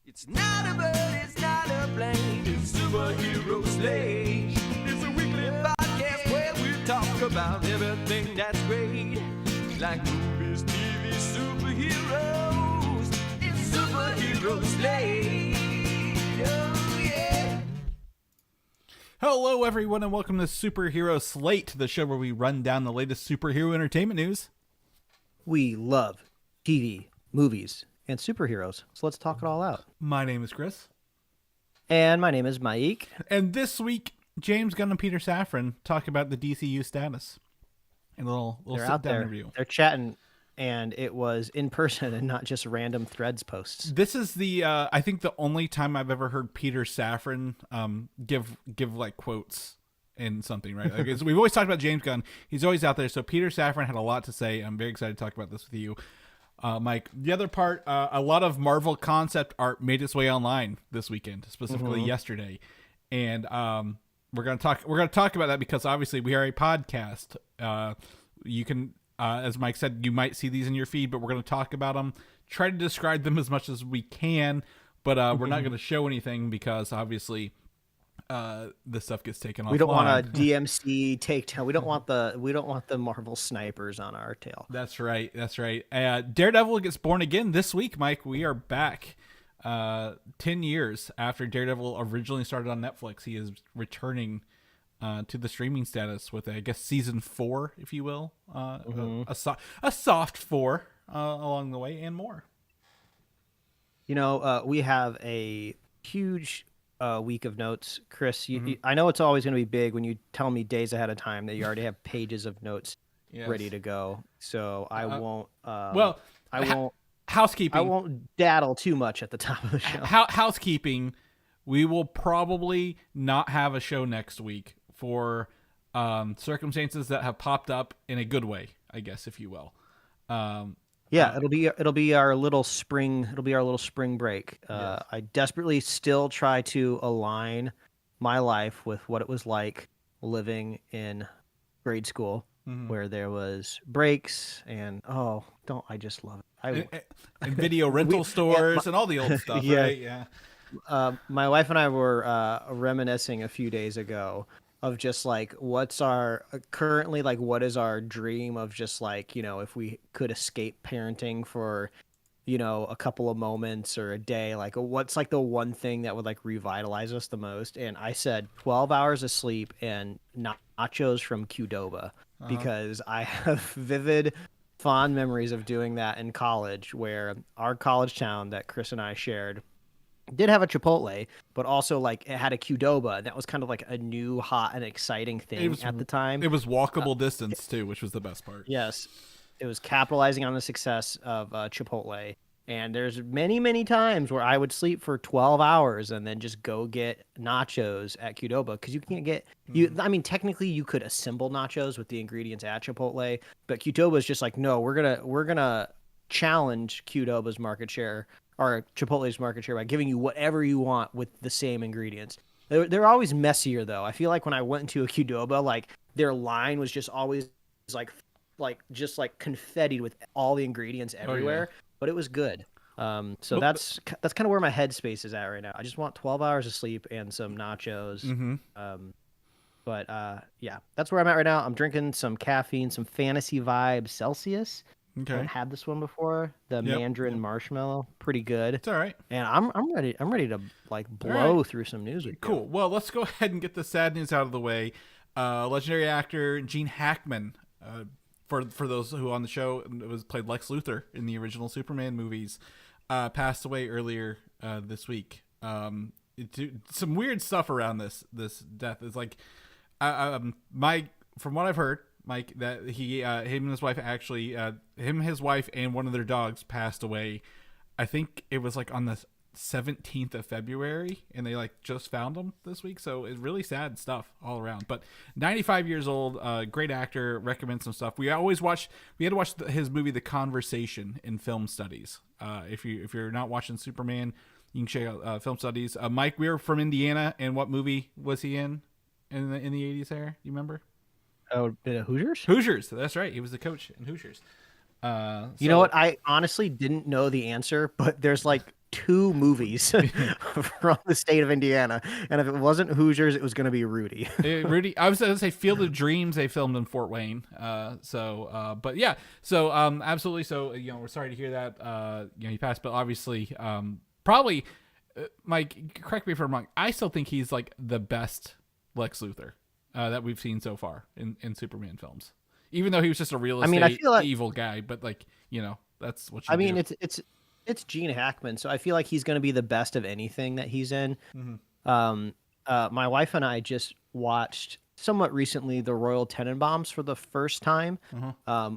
It's not a bird, it's not a plane, it's Superhero Slate. It's a weekly podcast where we talk about everything that's great. Like movies, TV, superheroes. It's Superhero Slate. Oh yeah. Hello everyone and welcome to Superhero Slate, the show where we run down the latest superhero entertainment news. We love TV, movies, and superheroes, so let's talk it all out. My name is Chris. And my name is Mike. And this week, James Gunn and Peter Safran talk about the DCU status. And a little They're out sit-down there. review. They're chatting, and it was in person and not just random Threads posts. This is the, I think the only time I've ever heard Peter Safran give like quotes in something, right? Like, we've always talked about James Gunn. He's always out there. So Peter Safran had a lot to say. I'm very excited to talk about this with you. Mike, the other part, a lot of Marvel concept art made its way online this weekend, specifically yesterday, and we're gonna talk about that because obviously we are a podcast. You can, as Mike said, you might see these in your feed, but we're gonna talk about them, try to describe them as much as we can, but we're not gonna show anything because obviously this stuff gets taken off. We don't want a DMC takedown. We don't want the Marvel snipers on our tail. That's right. Daredevil gets born again this week, Mike. We are back 10 years after Daredevil originally started on Netflix. He is returning to the streaming status with, I guess, season 4, if you will. A soft 4 along the way and more. You know, we have a huge week of notes. Chris, I know it's always going to be big when you tell me days ahead of time that you already have pages of notes ready to go. So I won't. Housekeeping. I won't daddle too much at the top of the show. Housekeeping. We will probably not have a show next week for circumstances that have popped up in a good way, I guess, if you will. It'll be our little spring. It'll be our little spring break. Yes. I desperately still try to align my life with what it was like living in grade school, where there was breaks and I just love it. And video rental stores and all the old stuff, right? Yeah. My wife and I were reminiscing a few days ago of just like what is our dream of just like, if we could escape parenting for, a couple of moments or a day, like what's like the one thing that would like revitalize us the most? And I said 12 hours of sleep and nachos from Qdoba, because I have vivid, fond memories of doing that in college, where our college town that Chris and I shared did have a Chipotle, but also like it had a Qdoba, and that was kind of like a new, hot, and exciting thing at the time. It was walkable distance too, which was the best part. Yes, it was capitalizing on the success of Chipotle. And there's many, many times where I would sleep for 12 hours and then just go get nachos at Qdoba, because you can't get I mean, technically you could assemble nachos with the ingredients at Chipotle, but Qdoba is just like, no, we're gonna challenge Qdoba's market share, or Chipotle's market share, by giving you whatever you want with the same ingredients. They're always messier though. I feel like when I went into a Qdoba, like their line was just always like just like confetti with all the ingredients everywhere, but it was good. So that's kind of where my headspace is at right now. I just want 12 hours of sleep and some nachos. That's where I'm at right now. I'm drinking some caffeine, some Fantasy Vibe Celsius. Okay. I haven't had this one before. The Mandarin Marshmallow, pretty good. It's all right. And I'm ready to like blow through some news with you. Cool. Well, let's go ahead and get the sad news out of the way. Legendary actor Gene Hackman, for those who on the show, played Lex Luthor in the original Superman movies, passed away earlier this week. Some weird stuff around this death. It's like, from what I've heard, Mike, that him and his wife his wife and one of their dogs passed away. I think it was like on the 17th of February, and they like just found him this week. So it's really sad stuff all around. But 95 years old, great actor. Recommend some stuff. We had to watch his movie The Conversation in Film Studies. If you're not watching Superman, you can check out Film Studies. Mike, we're from Indiana, and what movie was he in the 80s? There, you remember? Oh, Hoosiers? Hoosiers. That's right. He was the coach in Hoosiers. You know what? I honestly didn't know the answer, but there's like 2 movies from the state of Indiana, and if it wasn't Hoosiers, it was going to be Rudy. Rudy, I was going to say Field of Dreams. They filmed in Fort Wayne. But yeah, so absolutely. So we're sorry to hear that. He passed, but obviously, probably, Mike, correct me if I'm wrong. I still think he's like the best Lex Luthor that we've seen so far in Superman films. Even though he was just a real estate I feel like, evil guy, but that's what you I mean, do. it's Gene Hackman, so I feel like he's going to be the best of anything that he's in. My wife and I just watched somewhat recently the Royal Tenenbaums for the first time,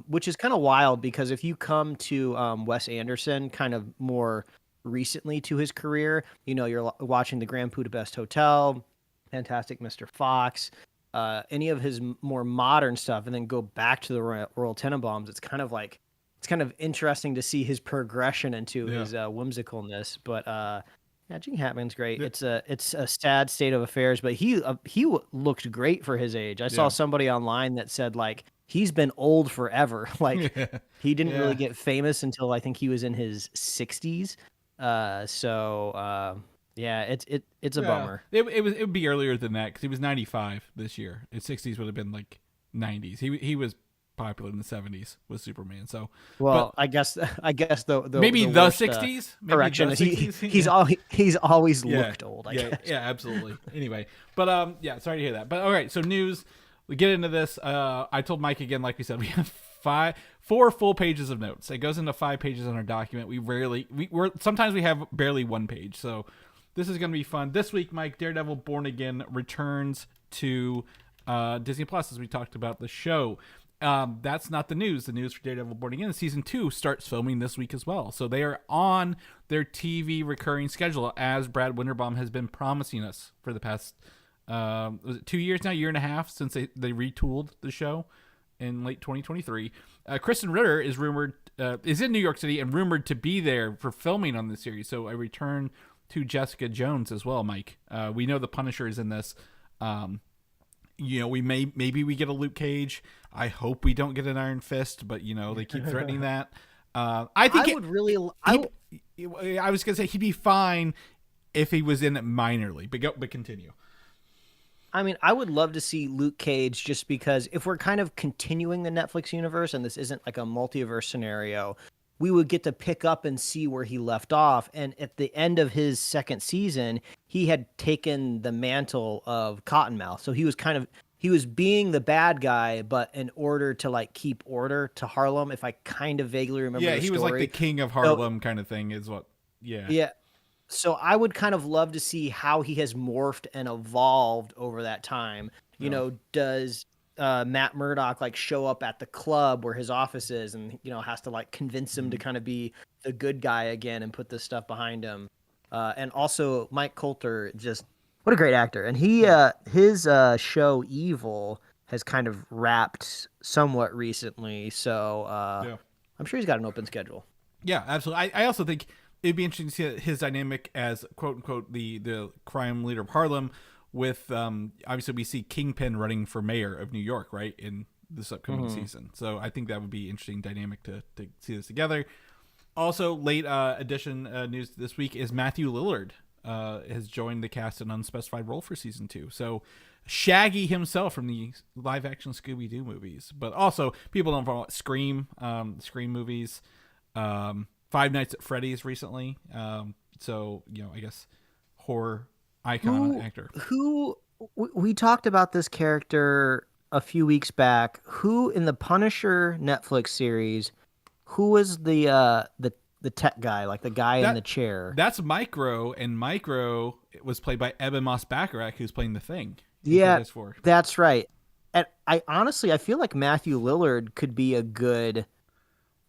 which is kind of wild because if you come to Wes Anderson kind of more recently to his career, you're watching the Grand Budapest Hotel, Fantastic Mr. Fox, any of his more modern stuff, and then go back to the Royal Tenenbaums. It's kind of interesting to see his progression into his whimsicalness. But Gene Hackman's great. Yeah. It's a sad state of affairs, but he looked great for his age. I saw somebody online that said like he's been old forever. Like he didn't really get famous until I think he was in his 60s. It's a bummer. It would be earlier than that because he was 95 this year. His 60s would have been like 90s. He was popular in the 70s with Superman. So I guess the maybe the worst, 60s. Maybe correction. the 60s. He's always looked old. I guess. Yeah, absolutely. Anyway, but sorry to hear that. But all right, so news. We get into this. I told Mike again, like we said, we have 4 full pages of notes. It goes into 5 pages on our document. Sometimes we have barely 1 page. So this is going to be fun. This week, Mike, Daredevil Born Again returns to Disney Plus, as we talked about the show. That's not the news. The news for Daredevil Born Again is season 2 starts filming this week as well. So they are on their TV recurring schedule, as Brad Winderbaum has been promising us for the past was it 2 years now, year and a half since they retooled the show in late 2023. Kristyn Ritter is in New York City and rumored to be there for filming on the series. So a return to Jessica Jones as well, Mike. We know the Punisher is in this. We maybe we get a Luke Cage. I hope we don't get an Iron Fist, but they keep threatening that. I was gonna say he'd be fine if he was in it minorly, but continue. I mean, I would love to see Luke Cage just because if we're kind of continuing the Netflix universe and this isn't like a multiverse scenario, we would get to pick up and see where he left off. And at the end of his second season, he had taken the mantle of Cottonmouth. So he was being the bad guy, but in order to like keep order to Harlem, if I kind of vaguely remember the story. Yeah, he was like the king of Harlem kind of thing is what, Yeah. So I would kind of love to see how he has morphed and evolved over that time. Does Matt Murdock like show up at the club where his office is and, has to like convince him to kind of be the good guy again and put this stuff behind him. And also Mike Coulter, just what a great actor. And his show Evil has kind of wrapped somewhat recently. So I'm sure he's got an open schedule. Yeah, absolutely. I also think it'd be interesting to see his dynamic as quote unquote the crime leader of Harlem with obviously we see Kingpin running for mayor of New York, right, in this upcoming season. So I think that would be interesting dynamic to see this together. Also, late edition news this week is Matthew Lillard has joined the cast in unspecified role for season 2. So Shaggy himself from the live action Scooby-Doo movies, but also people don't follow Scream movies, Five Nights at Freddy's recently. So I guess horror icon actor. We talked about this character a few weeks back. Who in the Punisher Netflix series? Who was the tech guy, like the guy in the chair? That's Micro, and Micro was played by Ebon Moss-Bachrach, who's playing the Thing. Yeah, that's right. And I feel like Matthew Lillard could be a good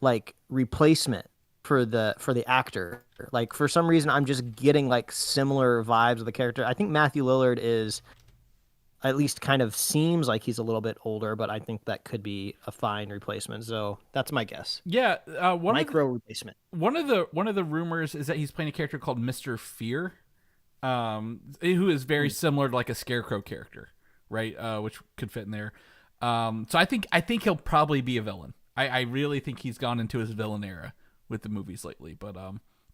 like replacement for the actor. Like for some reason I'm just getting like similar vibes of the character. I think Matthew Lillard is at least kind of seems like he's a little bit older, but I think that could be a fine replacement. So that's my guess. Yeah, replacement. One of the rumors is that he's playing a character called Mr. Fear, who is very similar to like a Scarecrow character, right? Which could fit in there. So I think he'll probably be a villain. I really think he's gone into his villain era with the movies lately, but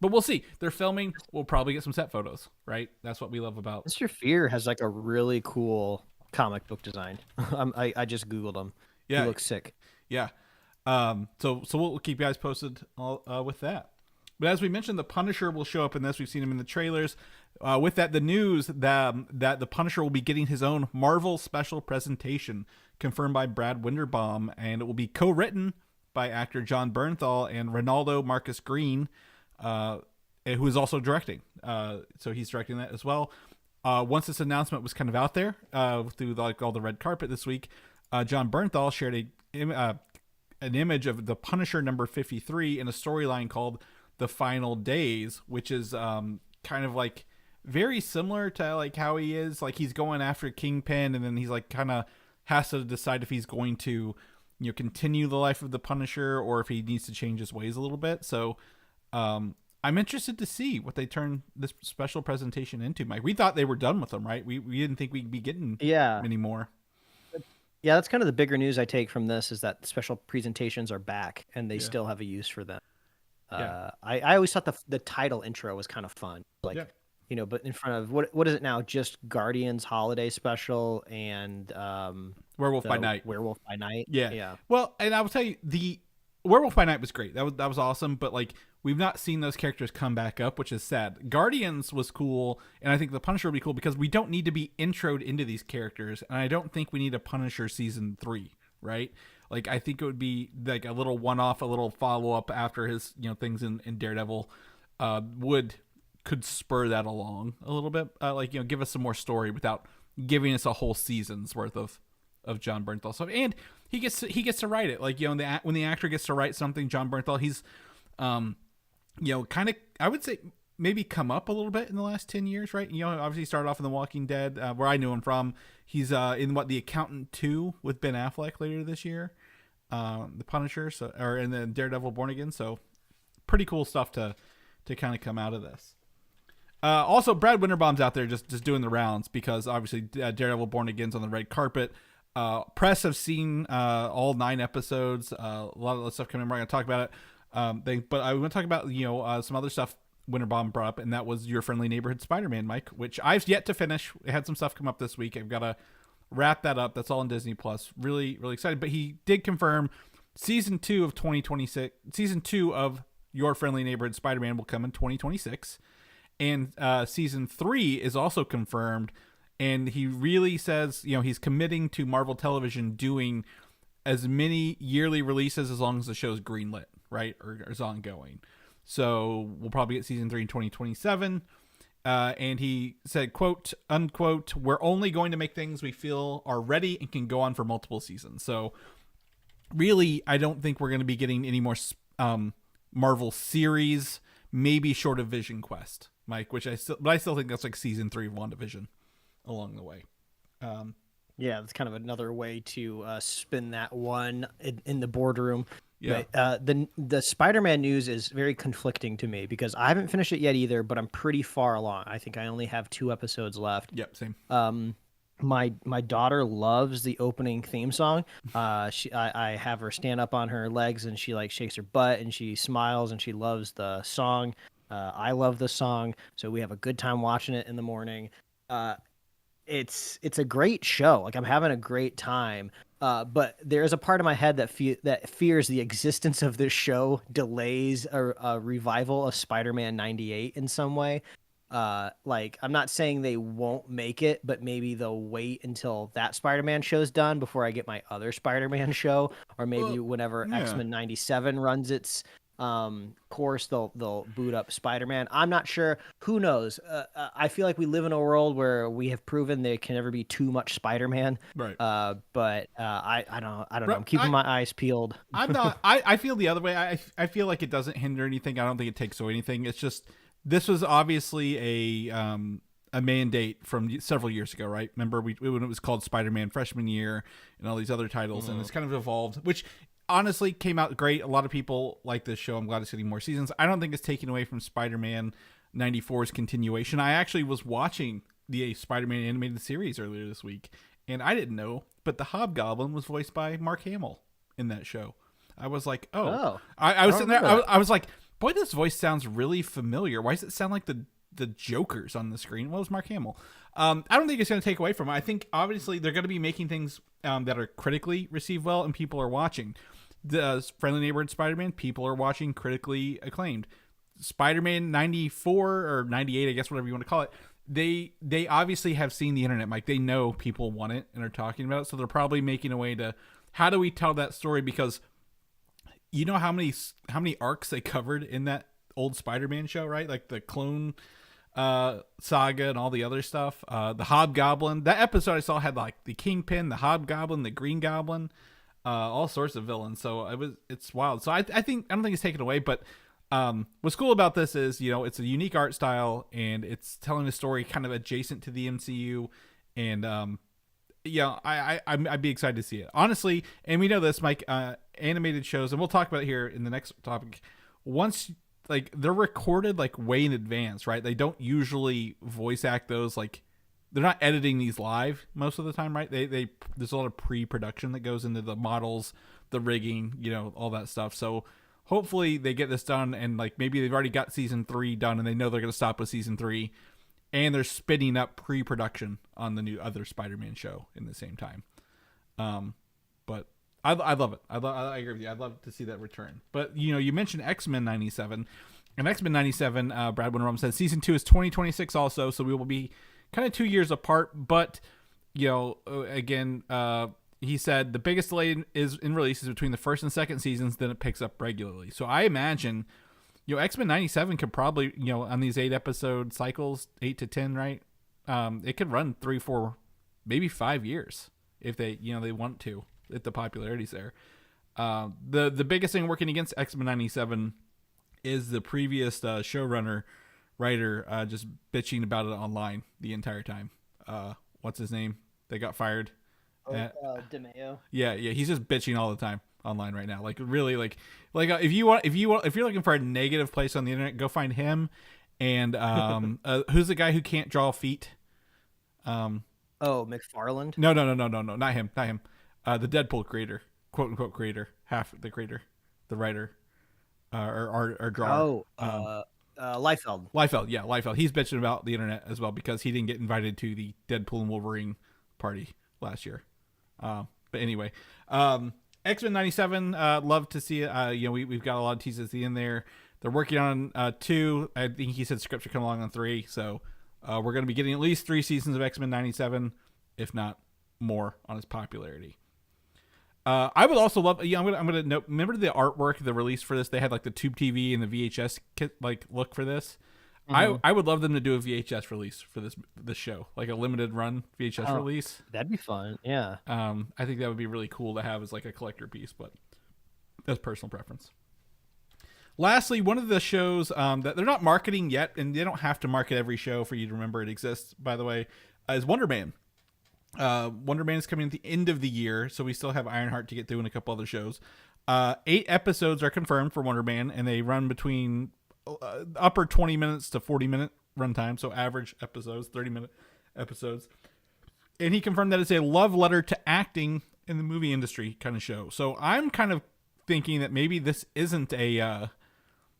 But we'll see. They're filming. We'll probably get some set photos, right? That's what we love about. Mr. Fear has like a really cool comic book design. I just Googled him. Yeah. He looks sick. Yeah. So we'll keep you guys posted with that. But as we mentioned, the Punisher will show up in this. We've seen him in the trailers. With that, the news that the Punisher will be getting his own Marvel special presentation, confirmed by Brad Winderbaum, and it will be co-written by actor John Bernthal and Reinaldo Marcus Green, who is also directing. So he's directing that as well. Once this announcement was kind of out there through like all the red carpet this week, John Bernthal shared an image of the Punisher number 53 in a storyline called The Final Days, which is kind of like very similar to like how he is. Like he's going after Kingpin, and then he's like kind of has to decide if he's going to, continue the life of the Punisher or if he needs to change his ways a little bit. So I'm interested to see what they turn this special presentation into, Mike. We thought they were done with them, right? We didn't think we'd be getting any more. Yeah, that's kind of the bigger news I take from this is that special presentations are back and they still have a use for them. I always thought the title intro was kind of fun. Like, but in front of what is it now? Just Guardians Holiday Special and Werewolf by Night. Werewolf by Night. Yeah. Well, and I will tell you, the Werewolf by Night was great. That was awesome. But like, we've not seen those characters come back up, which is sad. Guardians was cool, and I think the Punisher would be cool because we don't need to be introed into these characters, and I don't think we need a Punisher season 3, right? Like, I think it would be like a little one-off, a little follow-up after his, things in Daredevil could spur that along a little bit. Give us some more story without giving us a whole season's worth of John Bernthal stuff. And he gets to write it. Like, when the actor gets to write something, John Bernthal, he's, kind of, I would say maybe come up a little bit in the last 10 years, right? Obviously he started off in The Walking Dead, where I knew him from. He's in The Accountant 2 with Ben Affleck later this year, The Punisher, and then Daredevil Born Again. So pretty cool stuff to kind of come out of this. Also, Brad Winderbaum's out there just doing the rounds because obviously Daredevil Born Again's on the red carpet. Press have seen all 9 episodes. A lot of the stuff coming. We're going to talk about it. But I want to talk about some other stuff Winderbaum brought up, and that was Your Friendly Neighborhood Spider-Man, Mike, which I've yet to finish. It had some stuff come up this week. I've got to wrap that up. That's all on Disney Plus. Really, really excited. But he did confirm season 2 of 2026. Season 2 of Your Friendly Neighborhood Spider-Man will come in 2026, and season 3 is also confirmed. And he really says, he's committing to Marvel Television doing as many yearly releases as long as the show's greenlit, right, or is ongoing. So we'll probably get season 3 in 2027. And he said, quote, unquote, we're only going to make things we feel are ready and can go on for multiple seasons. So really, I don't think we're going to be getting any more Marvel series, maybe short of Vision Quest, Mike, but I still think that's like season 3 of WandaVision along the way. Yeah, that's kind of another way to spin that one in the boardroom. Yeah. But, the Spider-Man news is very conflicting to me because I haven't finished it yet either, but I'm pretty far along. I think I only have 2 episodes left. Yep, same. My daughter loves the opening theme song. I have her stand up on her legs and she like shakes her butt and she smiles and she loves the song. I love the song, so we have a good time watching it in the morning. It's a great show. Like, I'm having a great time. But there is a part of my head that fears the existence of this show delays a revival of Spider-Man 98 in some way. Like, I'm not saying they won't make it, but maybe they'll wait until that Spider-Man show's done before I get my other Spider-Man show, or maybe whenever X-Men 97 runs its course, they'll boot up Spider-Man. I'm not sure. Who knows? I feel like we live in a world where we have proven there can never be too much Spider-Man. Right. But I don't know. I'm keeping my eyes peeled. I'm not. I feel the other way. I feel like it doesn't hinder anything. I don't think it takes away anything. It's just this was obviously a mandate from several years ago, right? Remember when it was called Spider-Man Freshman Year and all these other titles, and it's kind of evolved, which honestly came out great. A lot of people like this show. I'm glad it's getting more seasons. I don't think it's taken away from Spider-Man 94's continuation. I actually was watching the Spider-Man animated series earlier this week, and I didn't know, but the Hobgoblin was voiced by Mark Hamill in that show. I was like, oh. I was sitting there. I was like, boy, this voice sounds really familiar. Why does it sound like the Joker's on the screen? Well, it's Mark Hamill. I don't think it's going to take away from it. I think obviously they're going to be making things that are critically received well and people are watching. The Friendly Neighborhood Spider-Man, people are watching, critically acclaimed. Spider-Man 94 or 98, I guess, whatever you want to call it. They obviously have seen the internet, Mike. They know people want it and are talking about it, so they're probably making a way to, how do we tell that story? Because you know how many arcs they covered in that old Spider-Man show, right? Like the clone saga and all the other stuff. The Hobgoblin. That episode I saw had like the Kingpin, the Hobgoblin, the Green Goblin, all sorts of villains. So it's wild. So I don't think it's taken away, but what's cool about this is, you know, it's a unique art style and it's telling a story kind of adjacent to the MCU. And yeah, I'd be excited to see it, honestly. And we know this, Mike, animated shows, and we'll talk about it here in the next topic. Once, like, they're recorded like way in advance, right? They don't usually voice act those, like, they're not editing these live most of the time, right? They there's a lot of pre-production that goes into the models, the rigging, you know, all that stuff. So hopefully they get this done, and like maybe they've already got season 3 done and they know they're going to stop with season 3, and they're spinning up pre-production on the new other Spider-Man show in the same time. But I love it. I agree with you. I'd love to see that return. But, you know, you mentioned X-Men 97, and X-Men 97, Brad Winderbaum said season 2 is 2026 also, so we will be kind of 2 years apart. But, you know, again, he said the biggest delay is in releases between the first and second seasons, then it picks up regularly. So I imagine, you know, X-Men 97 could probably, you know, on these 8 episode cycles, 8 to 10, right? It could run 3, 4, maybe 5 years if they, you know, they want to, if the popularity's there. The biggest thing working against X-Men 97 is the previous showrunner, writer, just bitching about it online the entire time. What's his name? They got fired. DeMeo. Yeah, he's just bitching all the time online right now. Like really, like if you're looking for a negative place on the internet, go find him. And who's the guy who can't draw feet? McFarland. No, not him. The Deadpool creator, quote unquote creator, half the creator, the writer, or drawer. Liefeld. Liefeld. He's bitching about the internet as well because he didn't get invited to the Deadpool and Wolverine party last year. But anyway, X-Men 97, love to see it. You know, we've got a lot of teasers in there. They're working on 2. I think he said scripts are coming along on 3. So we're going to be getting at least 3 seasons of X-Men 97, if not more, on its popularity. I would also love. Yeah, I'm gonna note. Remember the artwork, the release for this? They had like the tube TV and the VHS kit, like look for this. Mm-hmm. I would love them to do a VHS release for this show, like a limited run VHS release. That'd be fun. Yeah. I think that would be really cool to have as like a collector piece, but that's personal preference. Lastly, one of the shows that they're not marketing yet, and they don't have to market every show for you to remember it exists, by the way, is Winderbaum. Winderbaum is coming at the end of the year, so we still have Ironheart to get through and a couple other shows. 8 episodes are confirmed for Winderbaum, and they run between upper 20 minutes to 40-minute runtime, so average episodes, 30-minute episodes. And he confirmed that it's a love letter to acting in the movie industry kind of show. So I'm kind of thinking that maybe this isn't a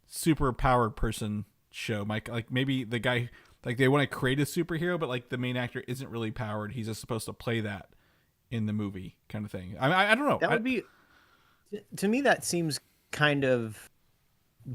super powered person show, Mike. Like maybe the guy, like they want to create a superhero, but like the main actor isn't really powered. He's just supposed to play that in the movie kind of thing. I don't know. That would be, to me, that seems kind of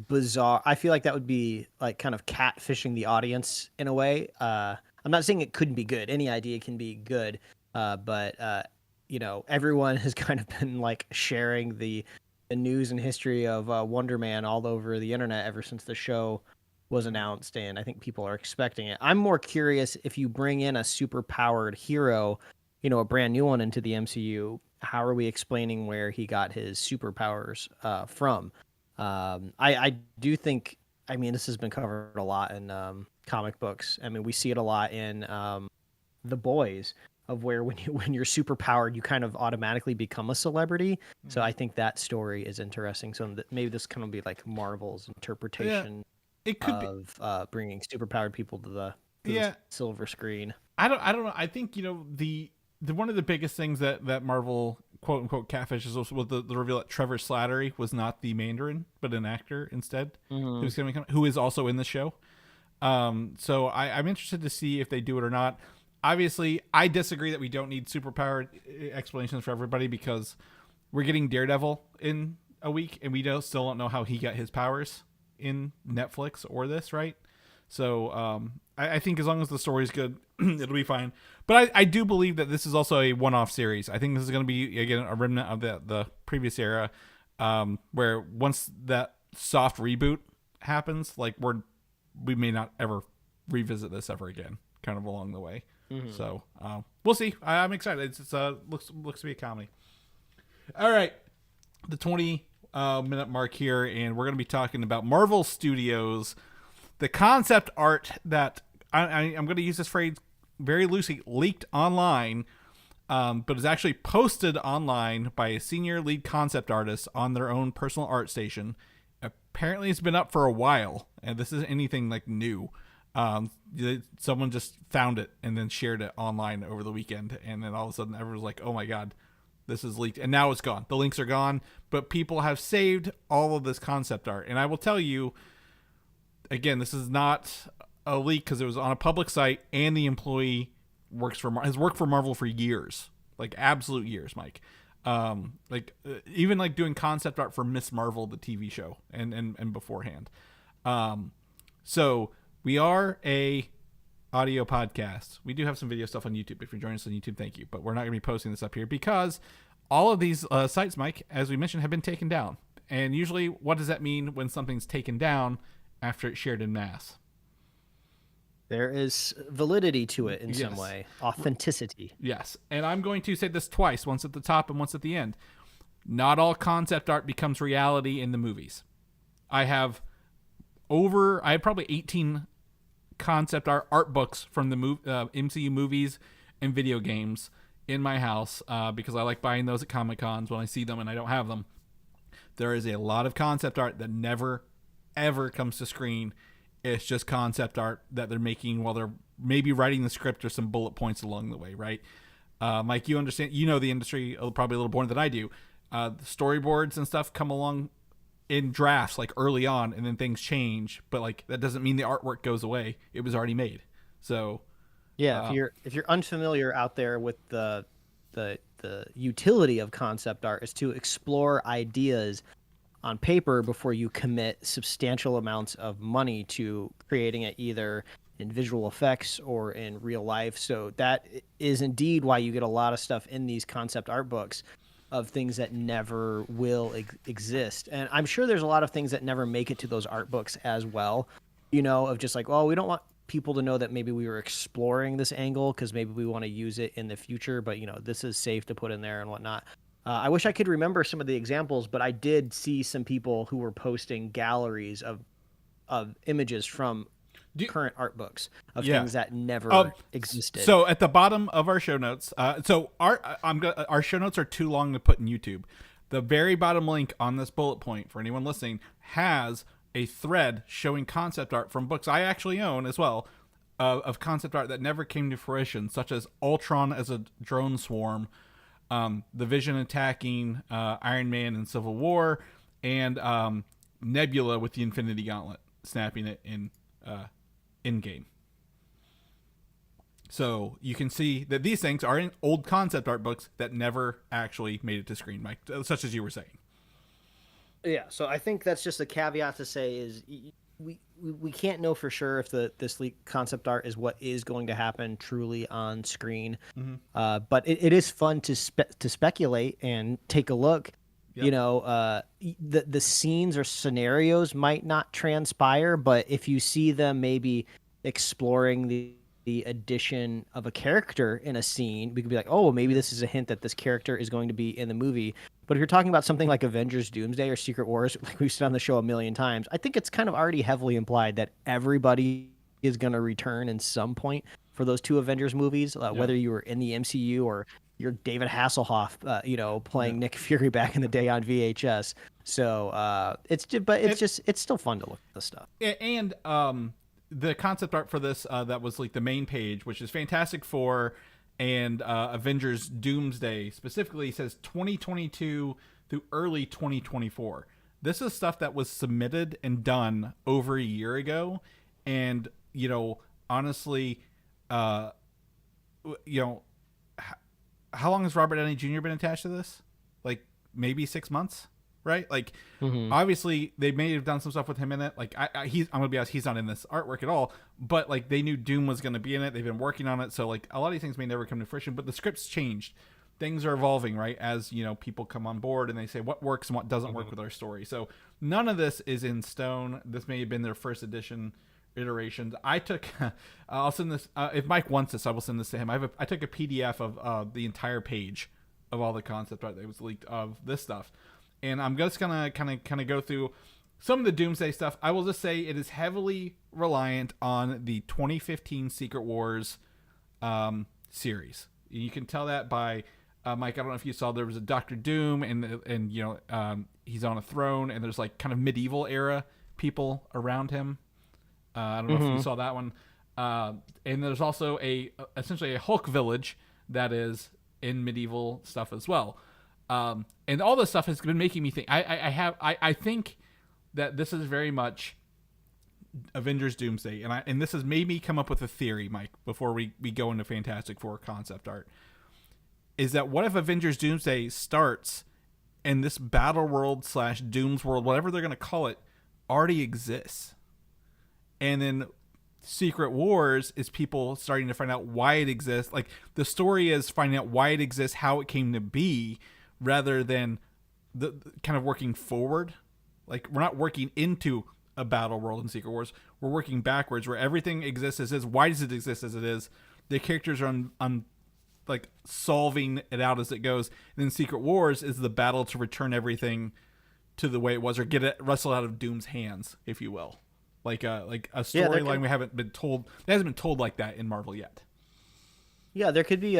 bizarre. I feel like that would be like kind of catfishing the audience in a way. I'm not saying it couldn't be good. Any idea can be good. But you know, everyone has kind of been like sharing the news and history of Wonder Man all over the internet ever since the show was announced, and I think people are expecting it. I'm more curious if you bring in a super powered hero, you know, a brand new one into the MCU, how are we explaining where he got his superpowers from? I do think, I mean, this has been covered a lot in comic books. I mean, we see it a lot in The Boys, of where when you're super powered, you kind of automatically become a celebrity. Mm-hmm. So I think that story is interesting. So maybe this kind of be like Marvel's interpretation it could of bringing super powered people to the silver screen. I don't know. I think, you know, the one of the biggest things that Marvel quote unquote catfish is also the reveal that Trevor Slattery was not the Mandarin, but an actor instead, who is also in the show. So I'm interested to see if they do it or not. Obviously, I disagree that we don't need superpowered explanations for everybody, because we're getting Daredevil in a week, and we still don't know how he got his powers in Netflix or this, right? So I think as long as the story's good, it'll be fine. But I do believe that this is also a one-off series. I think this is going to be, again, a remnant of the previous era, where once that soft reboot happens, like we may not ever revisit this ever again, kind of along the way. So we'll see. I'm excited. It's looks to be a comedy. All right, the 20-minute mark here, and we're going to be talking about Marvel Studios, the concept art that I'm going to use this phrase very loosely, leaked online, but is actually posted online by a senior lead concept artist on their own personal art station. Apparently, it's been up for a while, and this isn't anything like new. Someone just found it and then shared it online over the weekend, and then all of a sudden everyone's like, oh my god, this is leaked, and now it's gone. The links are gone, but people have saved all of this concept art. And I will tell you again, this is not a leak because it was on a public site, and the employee has worked for Marvel for years, like absolute years, Mike. Even like doing concept art for Miss Marvel, the TV show, and beforehand. So we are a audio podcast. We do have some video stuff on YouTube. If you're joining us on YouTube, thank you. But we're not going to be posting this up here because all of these sites, Mike, as we mentioned, have been taken down. And usually, what does that mean when something's taken down after it's shared in mass? There is validity to it in some way. Authenticity. Yes. And I'm going to say this twice, once at the top and once at the end. Not all concept art becomes reality in the movies. I have probably 18 concept art books from the MCU movies and video games in my house because I like buying those at Comic Cons when I see them and I don't have them. There is a lot of concept art that never, ever comes to screen. It's just concept art that they're making while they're maybe writing the script or some bullet points along the way, right? Mike, you understand, you know the industry probably a little more than I do. The storyboards and stuff come along in drafts like early on, and then things change, but like that doesn't mean the artwork goes away. It was already made. So yeah, if you're unfamiliar out there with the utility of concept art is to explore ideas on paper before you commit substantial amounts of money to creating it either in visual effects or in real life. So that is indeed why you get a lot of stuff in these concept art books of things that never will exist. And I'm sure there's a lot of things that never make it to those art books as well, of just like, well, we don't want people to know that maybe we were exploring this angle because maybe we want to use it in the future, but this is safe to put in there and whatnot. I wish I could remember some of the examples, but I did see some people who were posting galleries of images from current art books of things that never existed. So at the bottom of our show notes, our show notes are too long to put in YouTube. The very bottom link on this bullet point for anyone listening has a thread showing concept art from books I actually own as well, of concept art that never came to fruition, such as Ultron as a drone swarm, the Vision attacking Iron Man in Civil War, and Nebula with the Infinity Gauntlet snapping it in game. So you can see that these things are in old concept art books that never actually made it to screen, Mike, such as you were saying. Yeah, so I think that's just a caveat to say is we can't know for sure if this leaked concept art is what is going to happen truly on screen. Mm-hmm. But it is fun to speculate and take a look. Yep. The scenes or scenarios might not transpire, but if you see them maybe exploring the addition of a character in a scene, we could be like, oh, maybe this is a hint that this character is going to be in the movie. But if you're talking about something like Avengers Doomsday or Secret Wars, like we've said on the show a million times, I think it's kind of already heavily implied that everybody is going to return in some point for those two Avengers movies, whether you were in the MCU or you're David Hasselhoff, playing Nick Fury back in the day on VHS. So it's still fun to look at this stuff. And the concept art for this that was like the main page, which is fantastic for and Avengers Doomsday. Specifically, says 2022 through early 2024. This is stuff that was submitted and done over a year ago. And, honestly, how long has Robert Downey Jr. been attached to this? Like maybe 6 months, right? Like obviously they may have done some stuff with him in it. Like I'm gonna be honest, he's not in this artwork at all, but like they knew Doom was going to be in it. They've been working on it. So like a lot of these things may never come to fruition, but the script's changed. Things are evolving, right? As people come on board and they say what works and what doesn't work with our story. So none of this is in stone. This may have been their first edition iterations. I took I'll send this if Mike wants this, I will send this to him. I took a PDF of the entire page of all the concept art that was leaked of this stuff, and I'm just gonna kind of go through some of the Doomsday stuff. I will just say it is heavily reliant on the 2015 Secret Wars series. You can tell that by Mike, I don't know if you saw, there was a Doctor Doom and he's on a throne and there's like kind of medieval era people around him. I don't know if you saw that one. And there's also essentially a Hulk village that is in medieval stuff as well. And all this stuff has been making me think. I think that this is very much Avengers Doomsday, and this has made me come up with a theory, Mike, before we go into Fantastic Four concept art. Is that what if Avengers Doomsday starts and this Battle World / Doom's World, whatever they're going to call it, already exists? And then Secret Wars is people starting to find out why it exists. Like the story is finding out why it exists, how it came to be, rather than the kind of working forward. Like we're not working into a battle world in Secret Wars. We're working backwards where everything exists as is. Why does it exist as it is? The characters are on like solving it out as it goes. And then Secret Wars is the battle to return everything to the way it was, or get it wrestled out of Doom's hands, if you will. Like a storyline we haven't been told. It hasn't been told like that in Marvel yet. Yeah, there could be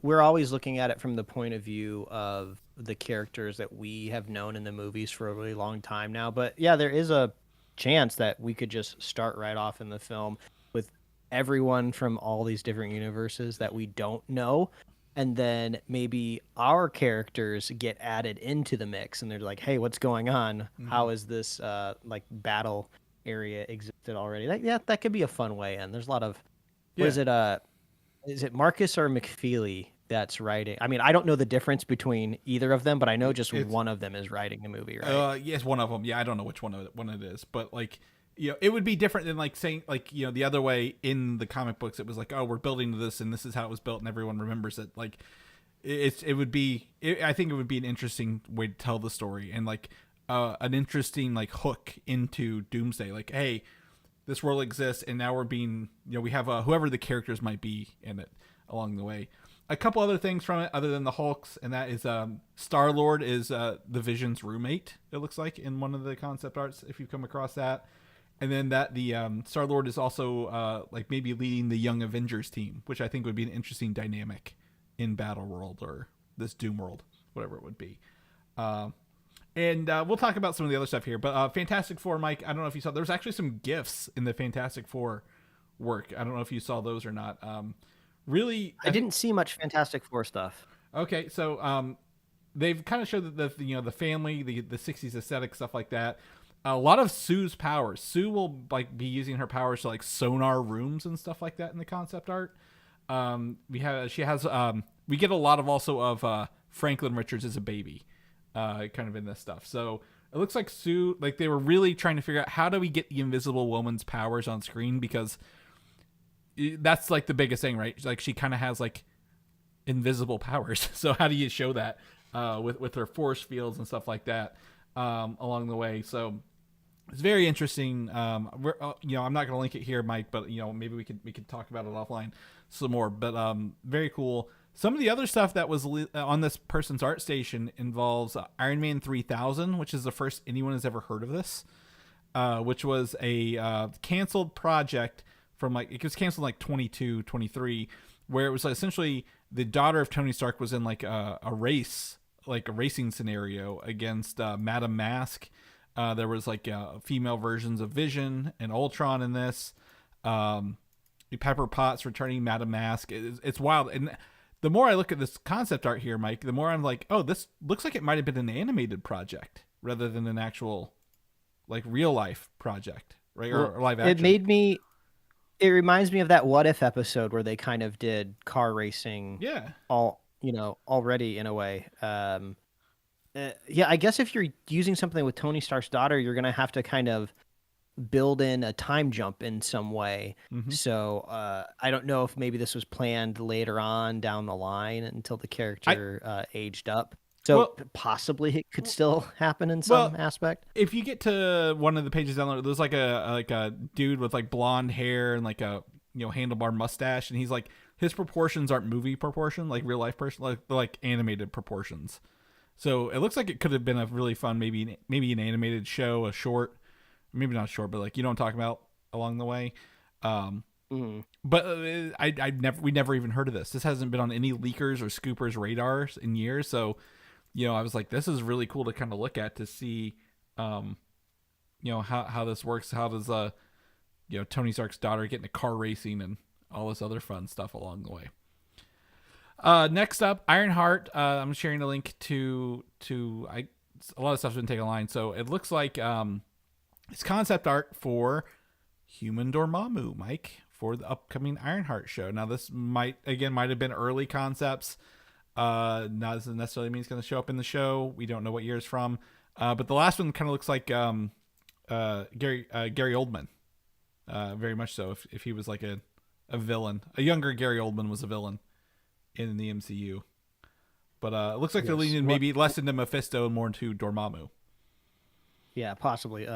we're always looking at it from the point of view of the characters that we have known in the movies for a really long time now. But yeah, there is a chance that we could just start right off in the film with everyone from all these different universes that we don't know. And then maybe our characters get added into the mix and they're like, hey, what's going on? How is this battle area existed already? That could be a fun way in. There's a lot of is it Marcus or McFeely that's writing? I mean, I don't know the difference between either of them, but I know just one of them is writing the movie, right? Yes, one of them. Yeah, I don't know which one it is, but like, it would be different than like saying like, the other way in the comic books, it was like, oh, we're building this and this is how it was built and everyone remembers it. Like I think it would be an interesting way to tell the story and like an interesting like hook into Doomsday. Like, hey, this world exists and now we're being, we have whoever the characters might be in it along the way. A couple other things from it other than the Hulks, and that is Star-Lord is the Vision's roommate, it looks like, in one of the concept arts, if you've come across that. And then that the Star-Lord is also like maybe leading the Young Avengers team, which I think would be an interesting dynamic in Battle World or this Doom World, whatever it would be. And we'll talk about some of the other stuff here. But Fantastic Four, Mike, I don't know if you saw. There was actually some GIFs in the Fantastic Four work. I don't know if you saw those or not. Really, I didn't see much Fantastic Four stuff. Okay, so they've kind of showed that the family, the 60s aesthetic, stuff like that. A lot of Sue's powers. Sue will like be using her powers to like sonar rooms and stuff like that in the concept art. We get a lot of also of Franklin Richards as a baby, kind of in this stuff. So it looks like Sue, like they were really trying to figure out how do we get the Invisible Woman's powers on screen, because that's like the biggest thing, right? Like she kind of has like invisible powers. So how do you show that with her force fields and stuff like that along the way? So it's very interesting. I'm not going to link it here, Mike, but maybe we could talk about it offline some more. But very cool. Some of the other stuff that was on this person's art station involves Iron Man 3000, which is the first anyone has ever heard of this, which was a canceled project from it was canceled in like 22, 23, where it was essentially the daughter of Tony Stark was in like a race, like a racing scenario against Madame Mask. There was like female versions of Vision and Ultron in this. Pepper Potts returning Madame Mask. It's wild. And the more I look at this concept art here, Mike, the more I'm like, oh, this looks like it might have been an animated project rather than an actual, like, real life project, right? Or live action. It reminds me of that What If episode where they kind of did car racing. Yeah. Already in a way. I guess if you're using something with Tony Stark's daughter, you're going to have to kind of build in a time jump in some way. Mm-hmm. So I don't know if maybe this was planned later on down the line until the character aged up. So possibly it could still happen in some aspect. If you get to one of the pages down there, there's like a dude with like blonde hair and like a handlebar mustache, and he's like, his proportions aren't movie proportion, like real life person, like animated proportions. So it looks like it could have been a really fun, maybe an animated show, a short, maybe not short, but like, you know what I'm talking about along the way. But we never even heard of this. This hasn't been on any leakers or scoopers radars in years. So, I was like, this is really cool to kind of look at to see, how this works. How does, Tony Stark's daughter get into car racing and all this other fun stuff along the way. Next up, Ironheart. I'm sharing a link to a lot of stuff's been taken online. So it looks like it's concept art for Human Dormammu, Mike, for the upcoming Ironheart show. Now this might have been early concepts. Not doesn't necessarily mean it's going to show up in the show. We don't know what year it's from. But the last one kind of looks like Gary Oldman. Very much so. If he was like a villain, a younger Gary Oldman was a villain in the MCU. But it looks like they're leaning maybe less into Mephisto and more into Dormammu. Yeah, possibly.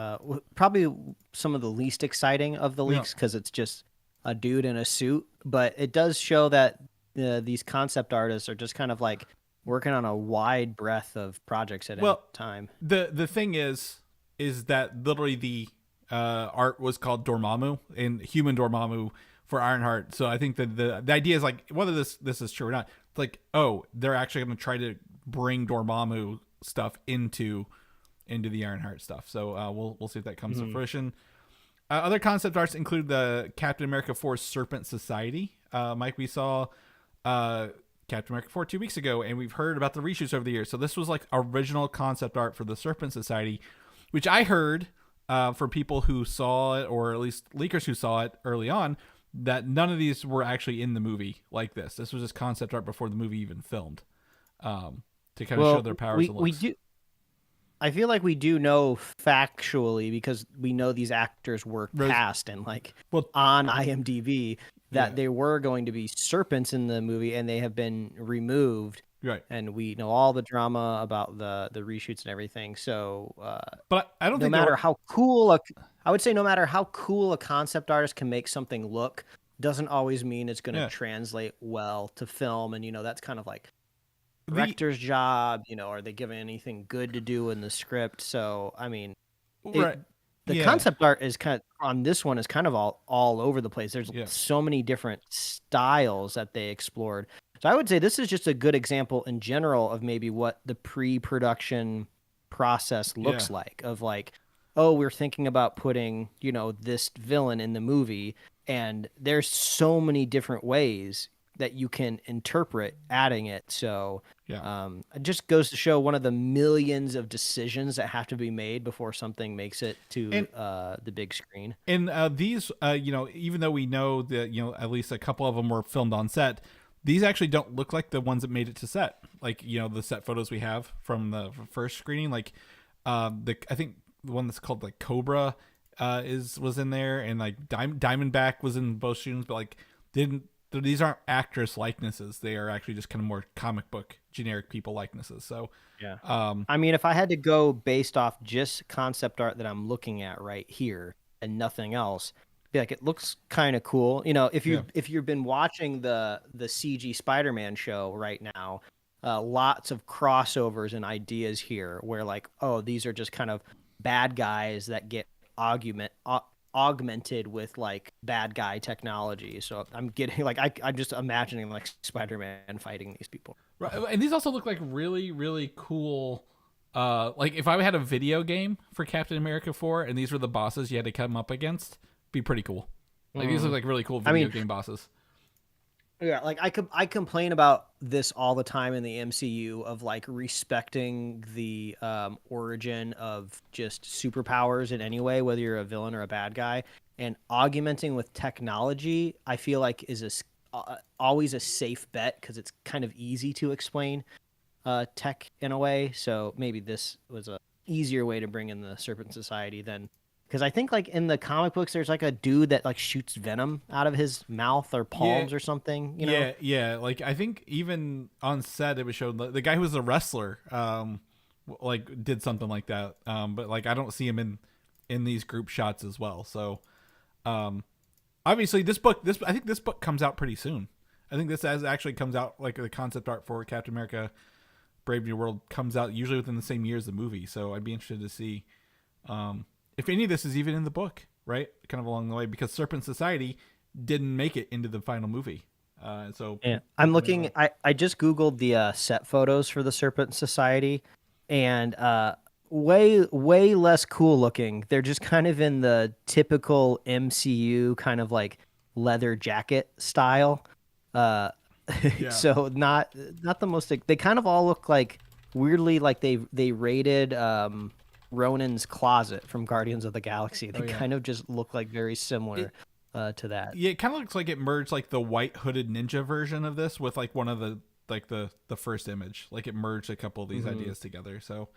Probably some of the least exciting of the leaks because it's just a dude in a suit. But it does show that these concept artists are just kind of like working on a wide breadth of projects at any time. The thing is that literally the art was called Dormammu and Human Dormammu for Ironheart. So I think that the idea is like, whether this is true or not, it's like, oh, they're actually going to try to bring Dormammu stuff into the Ironheart stuff. So we'll see if that comes to fruition. Other concept arts include the Captain America 4 Serpent Society. Mike, we saw Captain America 4 2 weeks ago, and we've heard about the reshoots over the years. So this was like original concept art for the Serpent Society, which I heard from people who saw it, or at least leakers who saw it early on, that none of these were actually in the movie like this. This was just concept art before the movie even filmed, to kind of show their powers and looks. I feel like we do know factually, because we know these actors were cast and on IMDb that they were going to be serpents in the movie, and they have been removed. Right. And we know all the drama about the reshoots and everything. So, but I don't think no matter how cool a concept artist can make something look, doesn't always mean it's going to translate well to film. And, that's kind of like director's job, are they given anything good to do in the script? So, I mean, the concept art is kind of on this one is kind of all over the place. There's so many different styles that they explored. So I would say this is just a good example in general of maybe what the pre-production process looks like, of like, oh, we're thinking about putting, this villain in the movie, and there's so many different ways that you can interpret adding it. So it just goes to show one of the millions of decisions that have to be made before something makes it to the big screen. And these, even though we know that, at least a couple of them were filmed on set, these actually don't look like the ones that made it to set. Like, the set photos we have from the first screening, like I think the one that's called like Cobra was in there, and like Diamondback was in both shootings, but like these aren't actress likenesses. They are actually just kind of more comic book generic people likenesses. So I mean, if I had to go based off just concept art that I'm looking at right here and nothing else, I feel like it looks kind of cool. If you've been watching the CG Spider-Man show right now, lots of crossovers and ideas here where like, oh, these are just kind of bad guys that get augmented with like bad guy technology. So I'm getting like I'm just imagining like Spider-Man fighting these people. Right, and these also look like really, really cool. Like if I had a video game for Captain America 4 and these were the bosses you had to come up against, be pretty cool. Like these look like really cool video game bosses. Yeah, like I complain about this all the time in the MCU of like respecting the origin of just superpowers in any way, whether you're a villain or a bad guy, and augmenting with technology. I feel like is always a safe bet because it's kind of easy to explain tech in a way. So maybe this was a easier way to bring in the Serpent Society than. Because I think, like, in the comic books, there's, like, a dude that, like, shoots venom out of his mouth or palms or something, you know? Yeah. Like, I think even on set, it was showed the guy who was a wrestler, like, did something like that. But, like, I don't see him in these group shots as well. So, obviously, I think this book comes out pretty soon. I think this actually comes out, like, the concept art for Captain America Brave New World comes out usually within the same year as the movie. So, I'd be interested to see, if any of this is even in the book, right? Kind of along the way, because Serpent Society didn't make it into the final movie. So yeah, I'm looking. I just Googled the set photos for the Serpent Society, and way less cool looking. They're just kind of in the typical MCU kind of like leather jacket style. So not the most. They kind of all look like weirdly like they raided Ronan's closet from Guardians of the Galaxy. They kind of just look like very similar to that. Yeah, it kind of looks like it merged like the white hooded ninja version of this with like one of the like the first image. Like it merged a couple of these ideas together. So,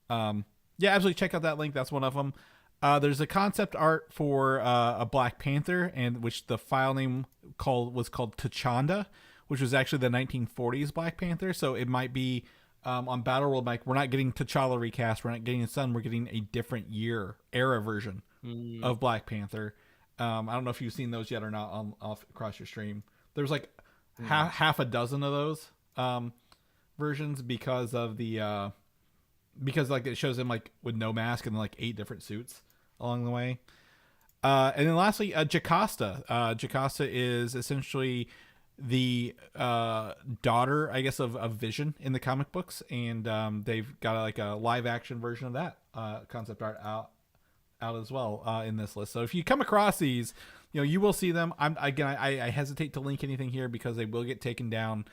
yeah, absolutely check out that link. That's one of them. There's a concept art for a Black Panther, and which the file name was called T'Chanda, which was actually the 1940s Black Panther. So it might be. On Battleworld, Mike, we're not getting T'Challa recast. We're not getting his son. We're getting a different era version of Black Panther. I don't know if you've seen those yet or not across your stream. There's like half a dozen of those versions because of the because like it shows him like with no mask and like 8 different suits along the way. And then lastly, Jocasta. Jocasta is essentially the daughter, I guess, of Vision in the comic books, and they've got like a live action version of that concept art out as well in this list. So if you come across these, you will see them. I hesitate to link anything here because they will get taken down.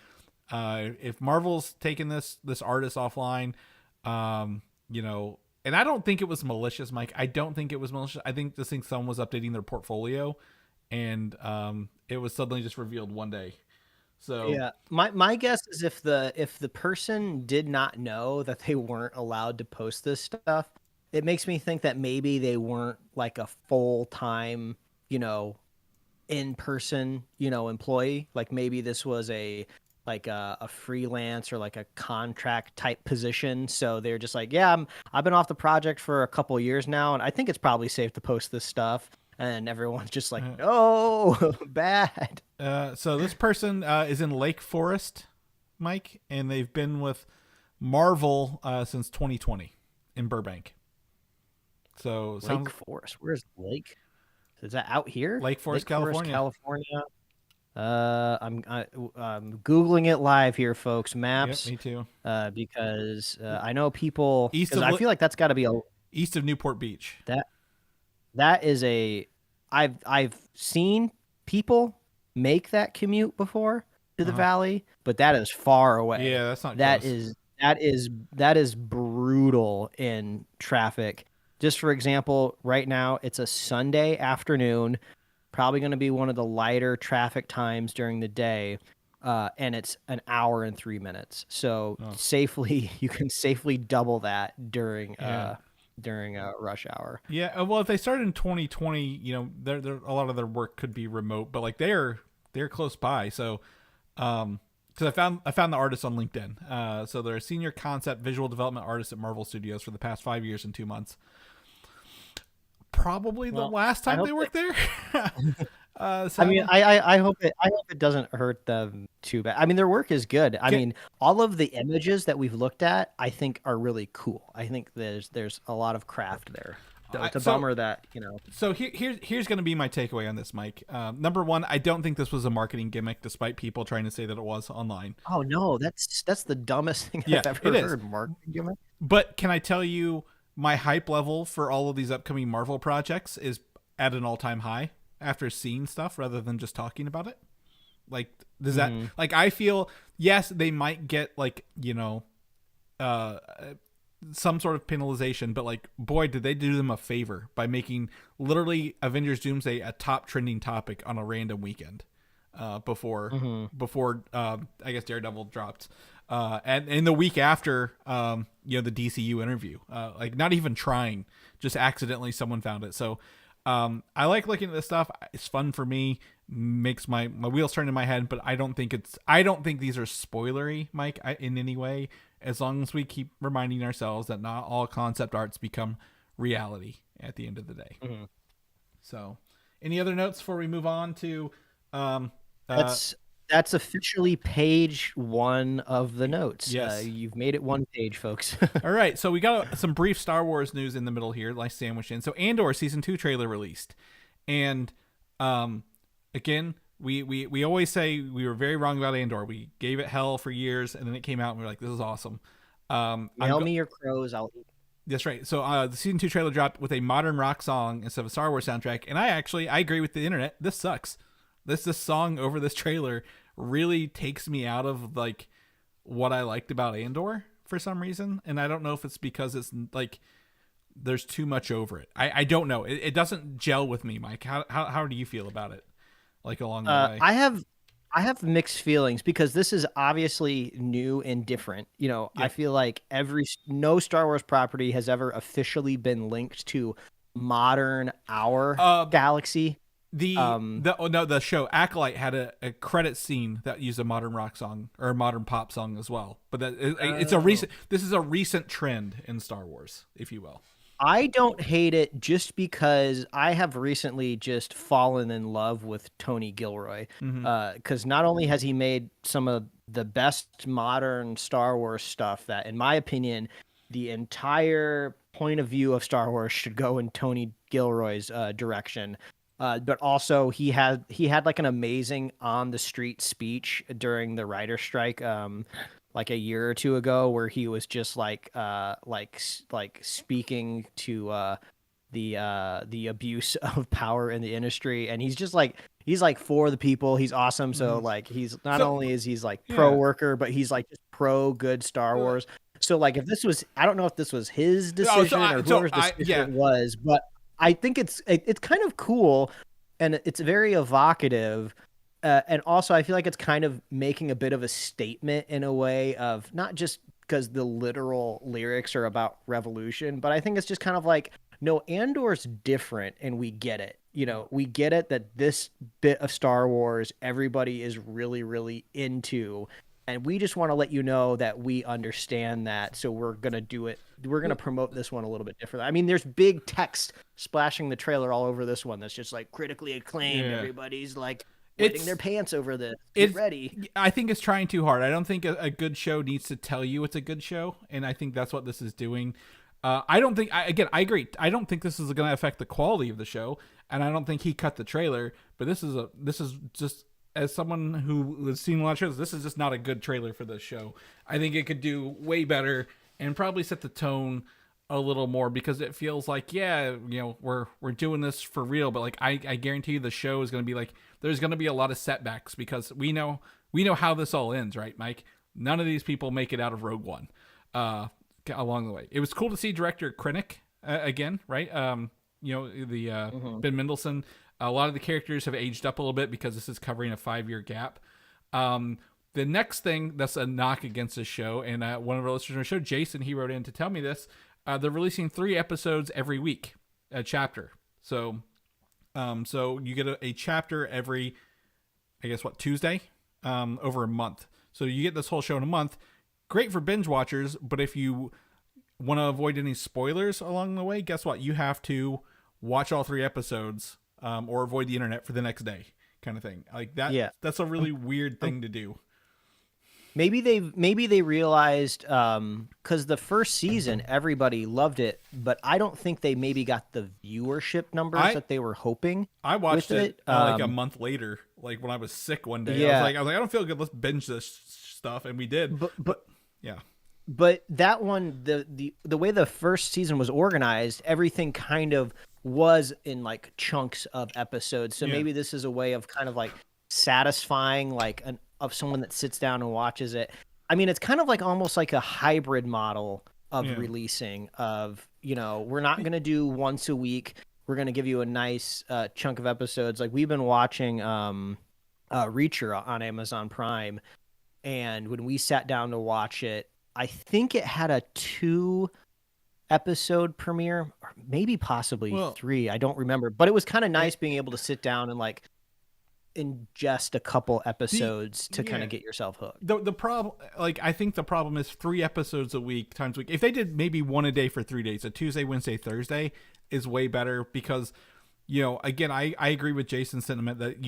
If Marvel's taken this artist offline, and I don't think it was malicious, Mike. I don't think it was malicious. I think someone was updating their portfolio, and it was suddenly just revealed one day. So yeah, my guess is if the person did not know that they weren't allowed to post this stuff, it makes me think that maybe they weren't like a full-time, in-person, employee. Like maybe this was a freelance or like a contract type position. So they're just like, yeah, I've been off the project for a couple years now, and I think it's probably safe to post this stuff. And everyone's just like, no, bad. So this person is in Lake Forest, Mike, and they've been with Marvel since 2020 in Burbank. So Lake Forest, where's Lake? Is that out here? Lake Forest, California. California. I'm Googling it live here, folks. Maps. Yep, me too. Because I know people. I feel like that's got to be east of Newport Beach. That is I've seen people make that commute before to the valley, but that is far away. Yeah, that's not. That close. that is brutal in traffic. Just for example, right now it's a Sunday afternoon, probably going to be one of the lighter traffic times during the day, and it's an hour and 3 minutes. So you can safely double that during rush hour. Yeah, well, if they started in 2020, a lot of their work could be remote, but like they're close by. So, because I found the artist on LinkedIn. So they're a senior concept visual development artist at Marvel Studios for the past 5 years and 2 months. Probably the last time they worked there. I hope it doesn't hurt them too bad. I mean, their work is good. I mean, all of the images that we've looked at, I think, are really cool. I think there's a lot of craft there. It's a bummer that So here's going to be my takeaway on this, Mike. Number one, I don't think this was a marketing gimmick, despite people trying to say that it was online. Oh no, that's the dumbest thing I've ever heard. Marketing gimmick. But can I tell you, my hype level for all of these upcoming Marvel projects is at an all-time high. after seeing stuff rather than just talking about it. Like, does that, like, I feel, yes, they might get, like, some sort of penalization, but, like, boy, did they do them a favor by making literally Avengers Doomsday a top trending topic on a random weekend before I guess Daredevil dropped. And in the week after, the DCU interview, like, not even trying, just accidentally someone found it. So I like looking at this stuff. It's fun for me, makes my wheels turn in my head, but I don't think these are spoilery, Mike, in any way, as long as we keep reminding ourselves that not all concept arts become reality at the end of the day. So any other notes before we move on to that's officially page 1 of the notes. Yes. You've made it 1 page, folks. All right, so we got some brief Star Wars news in the middle here, like sandwiched in. So Andor season 2 trailer released, and again, we always say we were very wrong about Andor. We gave it hell for years, and then it came out, and we were like, this is awesome. Mail me your crows, I'll eat. That's right. So the season 2 trailer dropped with a modern rock song instead of a Star Wars soundtrack, and I agree with the internet. This sucks. This song over this trailer really takes me out of, like, what I liked about Andor for some reason, and I don't know if it's because it's like there's too much over it. I don't know. It doesn't gel with me, Mike. How do you feel about it? Like, along the way, I have mixed feelings because this is obviously new and different. I feel like no Star Wars property has ever officially been linked to modern galaxy. The show Acolyte had a credit scene that used a modern rock song or a modern pop song as well. But this is a recent trend in Star Wars, if you will. I don't hate it just because I have recently just fallen in love with Tony Gilroy. Because not only has he made some of the best modern Star Wars stuff that, in my opinion, the entire point of view of Star Wars should go in Tony Gilroy's direction. But also he had like an amazing on the street speech during the writer strike, like a year or two ago, where he was just like speaking to the abuse of power in the industry, and he's like for the people. He's awesome. So like he's not only is he's like pro worker, but he's like just pro good Star Wars. So like if this was, I don't know if this was his decision or whoever's decision it was, but I think it's kind of cool, and it's very evocative, and also I feel like it's kind of making a bit of a statement in a way of not just because the literal lyrics are about revolution, but I think it's just kind of like, no, Andor's different, and we get it. We get it that this bit of Star Wars everybody is really, really into. And we just want to let you know that we understand that, so we're going to do it. We're going to promote this one a little bit differently. I mean, there's big text splashing the trailer all over this one that's just like critically acclaimed. Yeah. Everybody's like wetting their pants over this. Get ready. I think it's trying too hard. I don't think a good show needs to tell you it's a good show, and I think that's what this is doing. I don't think, I agree. I don't think this is going to affect the quality of the show, and I don't think he cut the trailer, but this is just... As someone who has seen a lot of shows, this is just not a good trailer for this show. I think it could do way better and probably set the tone a little more, because it feels like, we're doing this for real, but like I guarantee you the show is going to be like, there's going to be a lot of setbacks, because we know how this all ends, right, Mike? None of these people make it out of Rogue One along the way. It was cool to see director Krennic again, right? Ben Mendelsohn. A lot of the characters have aged up a little bit because this is covering a 5-year gap. The next thing that's a knock against this show, and one of our listeners on the show, Jason, he wrote in to tell me this, they're releasing 3 episodes every week, a chapter. So you get a chapter every, Tuesday, over a month. So you get this whole show in a month. Great for binge watchers, but if you want to avoid any spoilers along the way, guess what? You have to watch all 3 episodes. Or avoid the internet for the next day, kind of thing. Like that. Yeah. That's a really weird thing to do. Maybe they realized, because the first season everybody loved it, but I don't think they maybe got the viewership numbers that they were hoping. I watched it like a month later, like when I was sick one day. Yeah. I was like, I don't feel good. Let's binge this stuff, and we did. But yeah. But that one, the way the first season was organized, everything kind of was in like chunks of episodes. So Yeah. maybe this is a way of kind of like satisfying like of someone that sits down and watches it. I mean, it's kind of like almost like a hybrid model of releasing of, we're not going to do once a week. We're going to give you a nice chunk of episodes. Like we've been watching Reacher on Amazon Prime. And when we sat down to watch it, I think it had a 2-episode premiere, or maybe possibly 3. I don't remember. But it was kind of nice being able to sit down and like ingest a couple episodes to kind of get yourself hooked. The problem, like, I think the problem is 3 episodes a week times a week. If they did maybe one a day for 3 days, a Tuesday, Wednesday, Thursday is way better because, again, I agree with Jason's sentiment that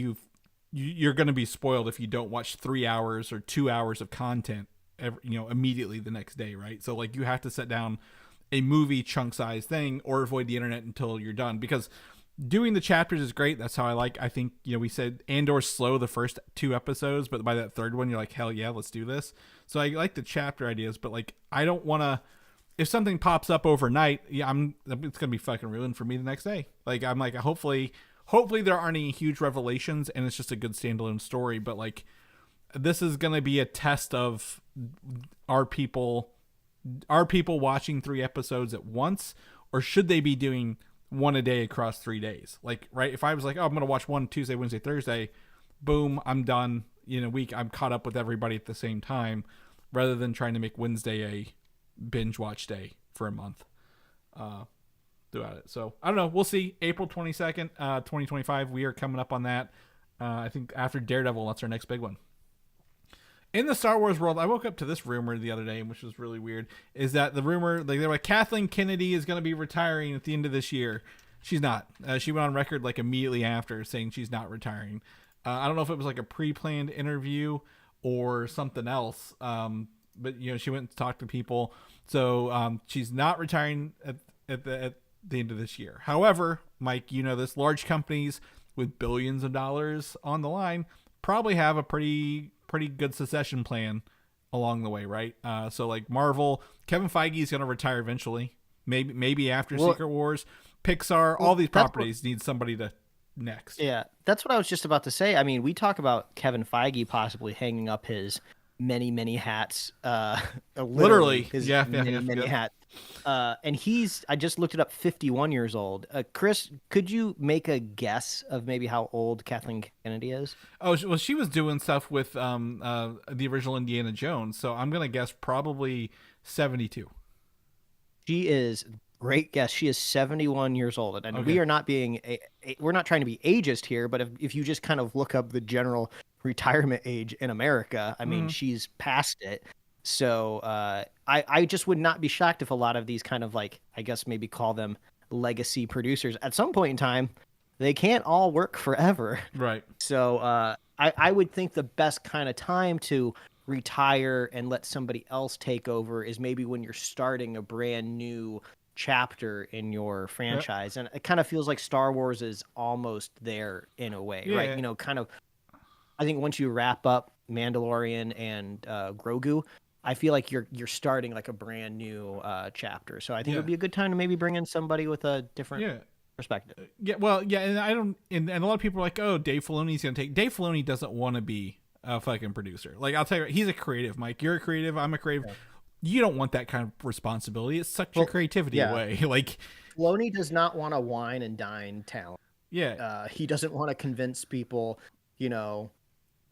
you're going to be spoiled if you don't watch 3 hours or 2 hours of content immediately the next day, right? So like you have to set down a movie chunk size thing or avoid the internet until you're done, because doing the chapters is great. That's how I think, we said Andor's slow the first 2 episodes, but by that third one, you're like, hell yeah, let's do this. So I like the chapter ideas, but like, I don't want to, if something pops up overnight, it's going to be fucking ruined for me the next day. Like, I'm like, hopefully there aren't any huge revelations and it's just a good standalone story. But like, this is going to be a test of are people watching 3 episodes at once, or should they be doing one a day across 3 days? Like, right, if I was like, I'm going to watch one Tuesday, Wednesday, Thursday, boom, I'm done in a week. I'm caught up with everybody at the same time, rather than trying to make Wednesday a binge watch day for a month throughout it. So I don't know. We'll see. April 22nd, 2025. We are coming up on that. I think after Daredevil, that's our next big one. In the Star Wars world, I woke up to this rumor the other day, which was really weird, is that the rumor, like, they're like, Kathleen Kennedy is going to be retiring at the end of this year. She's not. She went on record like immediately after saying she's not retiring. I don't know if it was like a pre-planned interview or something else. But she went and talked to people. So she's not retiring at the end of this year. However, Mike, this large companies with billions of dollars on the line probably have a pretty good succession plan along the way, right? So like Marvel, Kevin Feige is going to retire eventually. Maybe after Secret Wars. Pixar, all these properties need somebody to next. Yeah, that's what I was just about to say. I mean, we talk about Kevin Feige possibly hanging up his many hats. Literally his many hats. And I just looked it up, 51 years old. Chris, could you make a guess of maybe how old Kathleen Kennedy is? Oh, well, she was doing stuff with the original Indiana Jones, so I'm going to guess probably 72. She is, great guess. She is 71 years old. And we are not we're not trying to be ageist here, but if you just kind of look up the general retirement age in America, I mean, she's past it. So I just would not be shocked if a lot of these kind of, like, I guess maybe call them legacy producers, at some point in time, they can't all work forever. Right. So I would think the best kind of time to retire and let somebody else take over is maybe when you're starting a brand new chapter in your franchise. And it kind of feels like Star Wars is almost there in a way, right? Kind of, I think once you wrap up Mandalorian and Grogu, I feel like you're starting like a brand new chapter. So I think it would be a good time to maybe bring in somebody with a different perspective. And I don't, and a lot of people are like, oh, Dave Filoni's going to take. Dave Filoni doesn't want to be a fucking producer. Like, I'll tell you, he's a creative, Mike. You're a creative. I'm a creative. Yeah. You don't want that kind of responsibility. It sucks your creativity away. Like, Filoni does not want to wine and dine talent. Yeah. He doesn't want to convince people,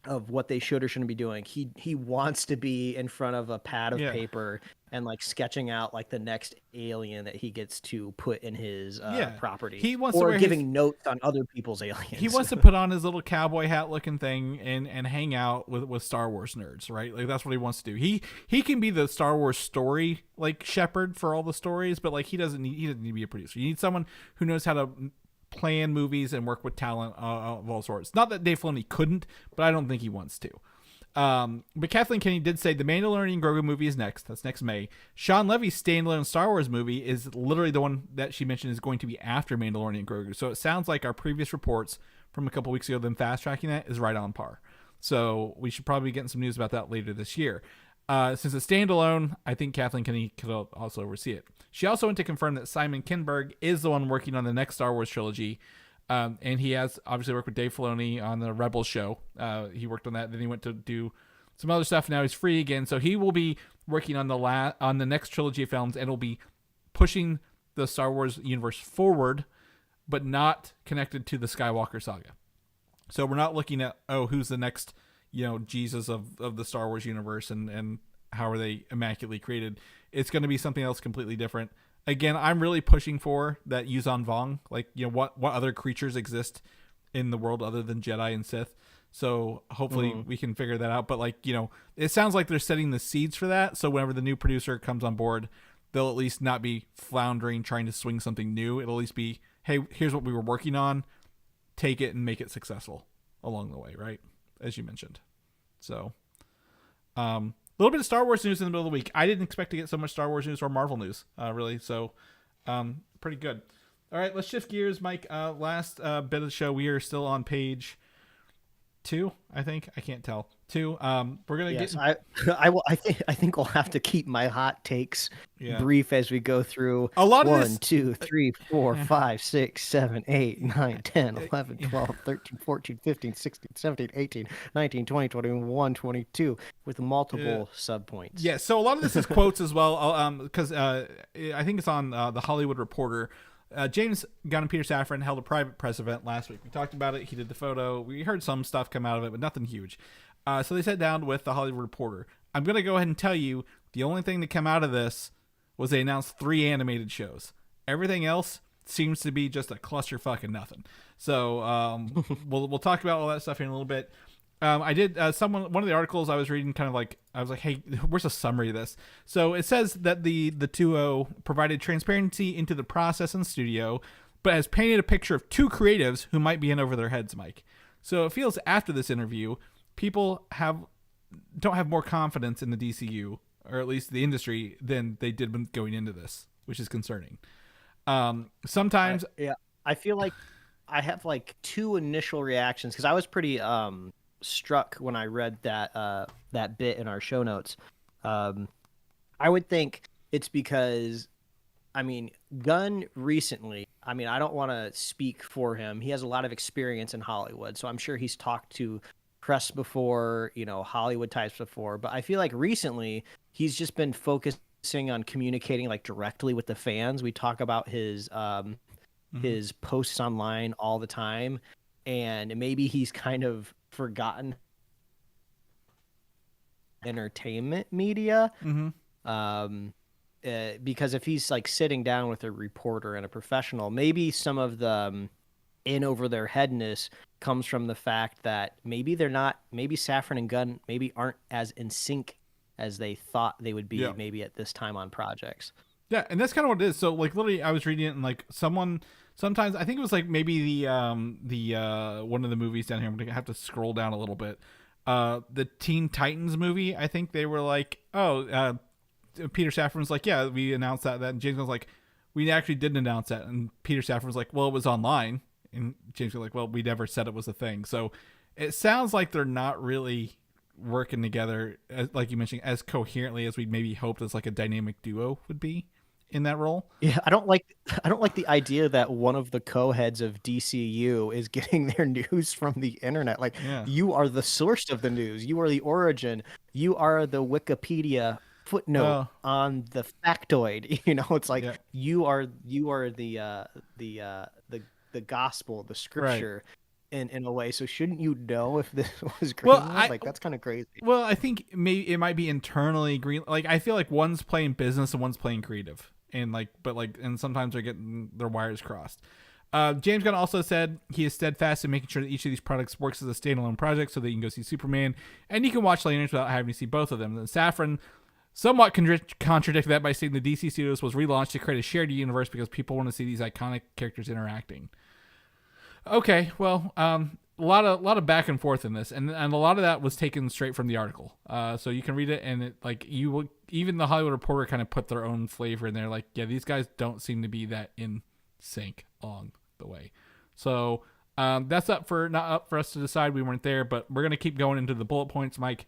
of what they should or shouldn't be doing. He wants to be in front of a pad of paper and like sketching out like the next alien that he gets to put in his property. He wants or to giving notes on other people's aliens. He wants to put on his little cowboy hat looking thing and hang out with Star Wars nerds, right? Like, that's what he wants to do. He can be the Star Wars story like shepherd for all the stories, but like he doesn't need to be a producer. You need someone who knows how to plan movies and work with talent of all sorts. Not that Dave Filoni couldn't, but I don't think he wants to. But Kathleen Kennedy did say the Mandalorian Grogu movie is next. That's next May. Sean Levy's standalone Star Wars movie is literally the one that she mentioned is going to be after Mandalorian Grogu. So it sounds like our previous reports from a couple weeks ago, them fast tracking that, is right on par. So we should probably be getting some news about that later this year. Since it's standalone, I think Kathleen Kennedy could also oversee it. She also went to confirm that Simon Kinberg is the one working on the next Star Wars trilogy. And he has obviously worked with Dave Filoni on the Rebels show. He worked on that. Then he went to do some other stuff. Now he's free again. So he will be working on the next trilogy of films, and will be pushing the Star Wars universe forward, but not connected to the Skywalker saga. So we're not looking at, who's the next, Jesus of the Star Wars universe and how are they immaculately created. It's going to be something else completely different. Again, I'm really pushing for that Yuzan Vong, like, what other creatures exist in the world other than Jedi and Sith. So hopefully we can figure that out. But it sounds like they're setting the seeds for that. So whenever the new producer comes on board, they'll at least not be floundering, trying to swing something new. It'll at least be, hey, here's what we were working on. Take it and make it successful along the way, right? As you mentioned. So, a little bit of Star Wars news in the middle of the week. I didn't expect to get so much Star Wars news or Marvel news, really. So, pretty good. All right, let's shift gears, Mike. Last bit of the show, we are still on page 2, I think. I can't tell. 2. We're gonna get. I think we'll have to keep my hot takes brief as we go through. A lot of 1, 2, 3, 4, 5, 6, 7, 8, 9, 10, 11, 12, 13, 14, 15, 16, 17, 18, 19, 20, 21, 22 with multiple subpoints. Yeah, so a lot of this is quotes as well, because I think it's on the Hollywood Reporter. James Gunn and Peter Safran held a private press event last week. We talked about it. He did the photo. We heard some stuff come out of it, but nothing huge. So they sat down with the Hollywood Reporter. I'm going to go ahead and tell you the only thing that came out of this was they announced 3 animated shows. Everything else seems to be just a clusterfuck and nothing. So we'll talk about all that stuff here in a little bit. I did one of the articles I was reading I was like, hey, where's a summary of this? So it says that the duo provided transparency into the process in the studio, but has painted a picture of 2 creatives who might be in over their heads, Mike. So it feels after this interview, people don't have more confidence in the DCU, or at least the industry, than they did when going into this, which is concerning. Sometimes, I feel like I have 2 initial reactions because I was pretty struck when I read that bit in our show notes. I would think it's because, Gunn recently, I don't want to speak for him. He has a lot of experience in Hollywood, so I'm sure he's talked to press before, Hollywood types before, but I feel like recently he's just been focusing on communicating directly with the fans. We talk about his posts online all the time, and maybe he's kind of forgotten entertainment media. Because if he's like sitting down with a reporter and a professional, maybe some of the in over their headness comes from the fact that maybe Safran and Gunn maybe aren't as in sync as they thought they would be maybe at this time on projects. Yeah, and that's kind of what it is. So like literally I was reading it and like sometimes I think it was like maybe the one of the movies down here, I'm gonna have to scroll down a little bit. The Teen Titans movie, I think they were like, Peter Safran was like, yeah, we announced that. And James was like, we actually didn't announce that. And Peter Safran was like, well, it was online. And James was like, well, we never said it was a thing. So it sounds like they're not really working together, like you mentioned, as coherently as we maybe hoped as like a dynamic duo would be in that role. Yeah, I don't like the idea that one of the co-heads of DCU is getting their news from the internet. Like, you are the source of the news. You are the origin. You are the Wikipedia footnote on the factoid. It's like you are the gospel, the scripture. Right. In a way, so shouldn't you know if this was green? Well, that's kind of crazy. Well, I think maybe it might be internally green. Like I feel like one's playing business and one's playing creative, and and sometimes they're getting their wires crossed. James Gunn also said he is steadfast in making sure that each of these products works as a standalone project, so that you can go see Superman and you can watch Lanterns without having to see both of them. And Safran somewhat contradicted that by saying the DC Studios was relaunched to create a shared universe because people want to see these iconic characters interacting. Okay, well, a lot of back and forth in this, and a lot of that was taken straight from the article. So you can read it, and even the Hollywood Reporter kind of put their own flavor in there. Like, yeah, these guys don't seem to be that in sync along the way. So that's not up for us to decide. We weren't there, but we're gonna keep going into the bullet points, Mike.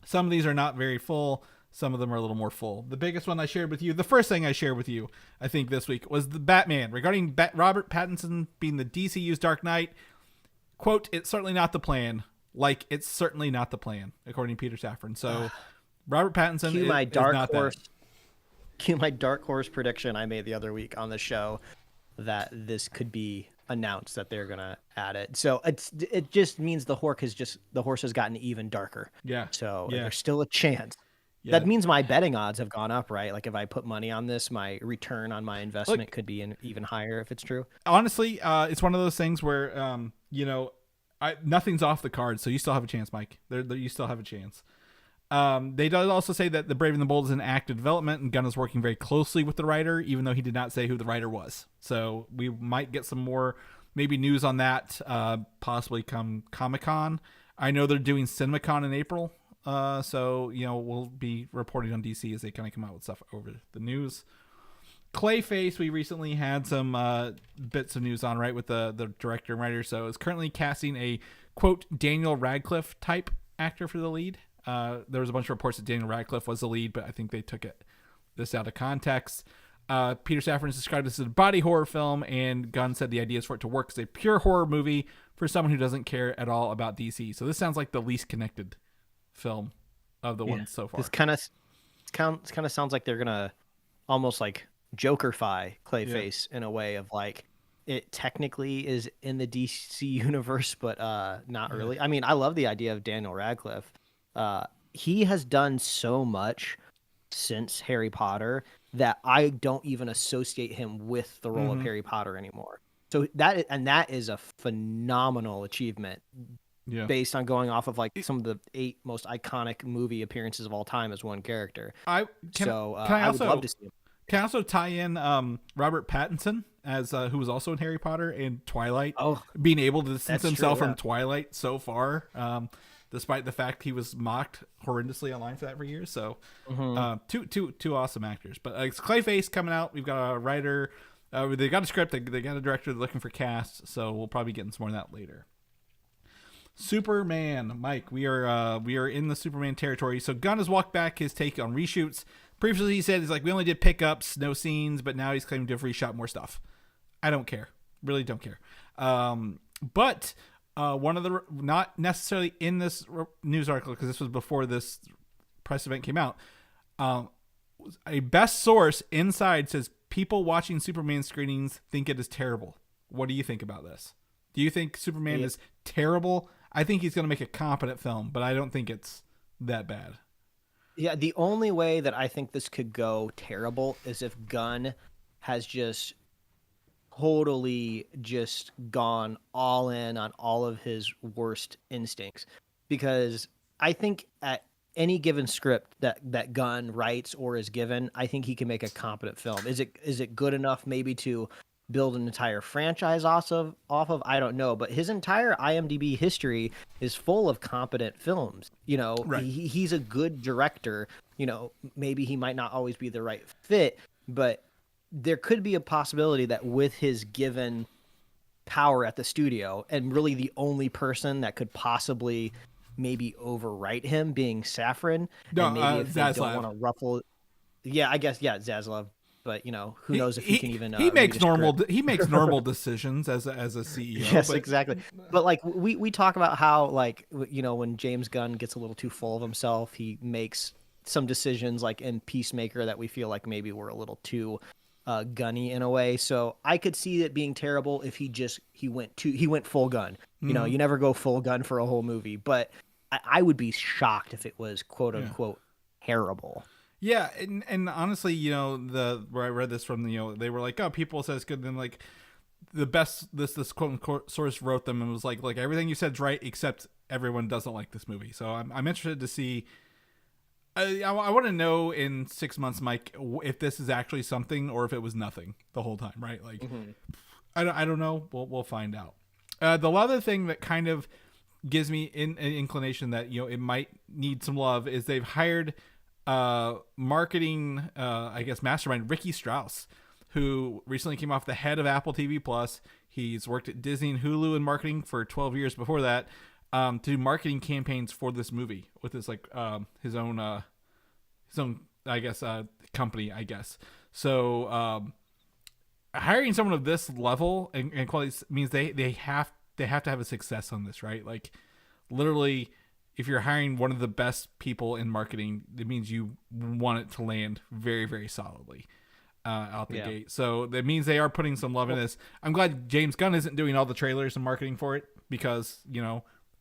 Some of these are not very full. Some of them are a little more full. The biggest one I shared with you, the first thing I shared with you, I think this week, was the Batman. Regarding Robert Pattinson being the DCU's Dark Knight, quote, "It's certainly not the plan." Like, it's certainly not the plan, according to Peter Safran. So, Robert Pattinson is not that. Cue my dark horse prediction I made the other week on the show that this could be announced that they're gonna add it. So it just means the horse has gotten even darker. Yeah. So yeah. there's still a chance. Yeah. That means my betting odds have gone up, right? Like if I put money on this, my return on my investment could be even higher if it's true. Honestly, it's one of those things where nothing's off the card, so you still have a chance, Mike. You still have a chance. They did also say that The Brave and the Bold is in active development, and Gunn is working very closely with the writer, even though he did not say who the writer was. So we might get some more maybe news on that, possibly come Comic-Con. I know they're doing CinemaCon in April, so we'll be reporting on DC as they kind of come out with stuff over the news. Clayface, we recently had some bits of news on, right, with the director and writer. So is currently casting a, quote, Daniel Radcliffe type actor for the lead. There was a bunch of reports that Daniel Radcliffe was the lead, but I think they took this out of context. Peter Safran has described this as a body horror film, and Gunn said the idea is for it to work as a pure horror movie for someone who doesn't care at all about DC. So this sounds like the least connected film of the ones so far. This kind of sounds like they're gonna almost like Jokerify Clayface in a way of like it technically is in the DC universe, but not really. I mean, I love the idea of Daniel Radcliffe. He has done so much since Harry Potter that I don't even associate him with the role of Harry Potter anymore. So that is a phenomenal achievement based on going off of like some of the 8 most iconic movie appearances of all time as one character. I would love to see him. Can I also tie in Robert Pattinson as who was also in Harry Potter and Twilight, being able to distance himself from Twilight so far, despite the fact he was mocked horrendously online for that for years. So two awesome actors. But it's Clayface coming out. We've got a writer. They got a script. They got a director. They're looking for cast. So we'll probably get into some more of that later. Superman, Mike. We are in the Superman territory. So Gunn has walked back his take on reshoots. Previously, he said he's like, we only did pickups, no scenes, but now he's claiming to have reshot more stuff. I don't care. Really don't care. But one of the, not necessarily in this news article, because this was before this press event came out, a best source inside says people watching Superman screenings think it is terrible. What do you think about this? Do you think Superman is terrible? I think he's going to make a competent film, but I don't think it's that bad. Yeah, the only way that I think this could go terrible is if Gunn has just totally just gone all in on all of his worst instincts. Because I think at any given script that Gunn writes or is given, I think he can make a competent film. Is it good enough maybe to build an entire franchise off of? I don't know, but his entire IMDb history is full of competent films. Right. He's a good director. Maybe he might not always be the right fit, but there could be a possibility that with his given power at the studio, and really the only person that could possibly maybe overwrite him being Safran, and maybe if they don't want to ruffle, I guess Zaslav. But who knows if he can even? He makes normal decisions as a CEO. Yes, exactly. But like we talk about how like when James Gunn gets a little too full of himself, he makes some decisions like in Peacemaker that we feel like maybe were a little too gunny in a way. So I could see it being terrible if he went full gun. You never go full gun for a whole movie, but I would be shocked if it was quote unquote terrible. Yeah, and honestly, where I read this from, they were like, oh, people said it's good. And then like the best, this quote unquote source wrote them and was like everything you said's right, except everyone doesn't like this movie. So I'm interested to see. I want to know in 6 months, Mike, if this is actually something or if it was nothing the whole time, right? Like, I don't know. We'll find out. The other thing that kind of gives me an inclination that it might need some love is they've hired marketing mastermind Ricky Strauss, who recently came off the head of Apple TV Plus. He's worked at Disney and Hulu in marketing for 12 years before that. to do marketing campaigns for this movie with his like his own I guess company, I guess. So hiring someone of this level and quality means they have to have a success on this, right? Like literally, if you're hiring one of the best people in marketing, it means you want it to land very, very solidly out the gate. So that means they are putting some love in this. I'm glad James Gunn isn't doing all the trailers and marketing for it because,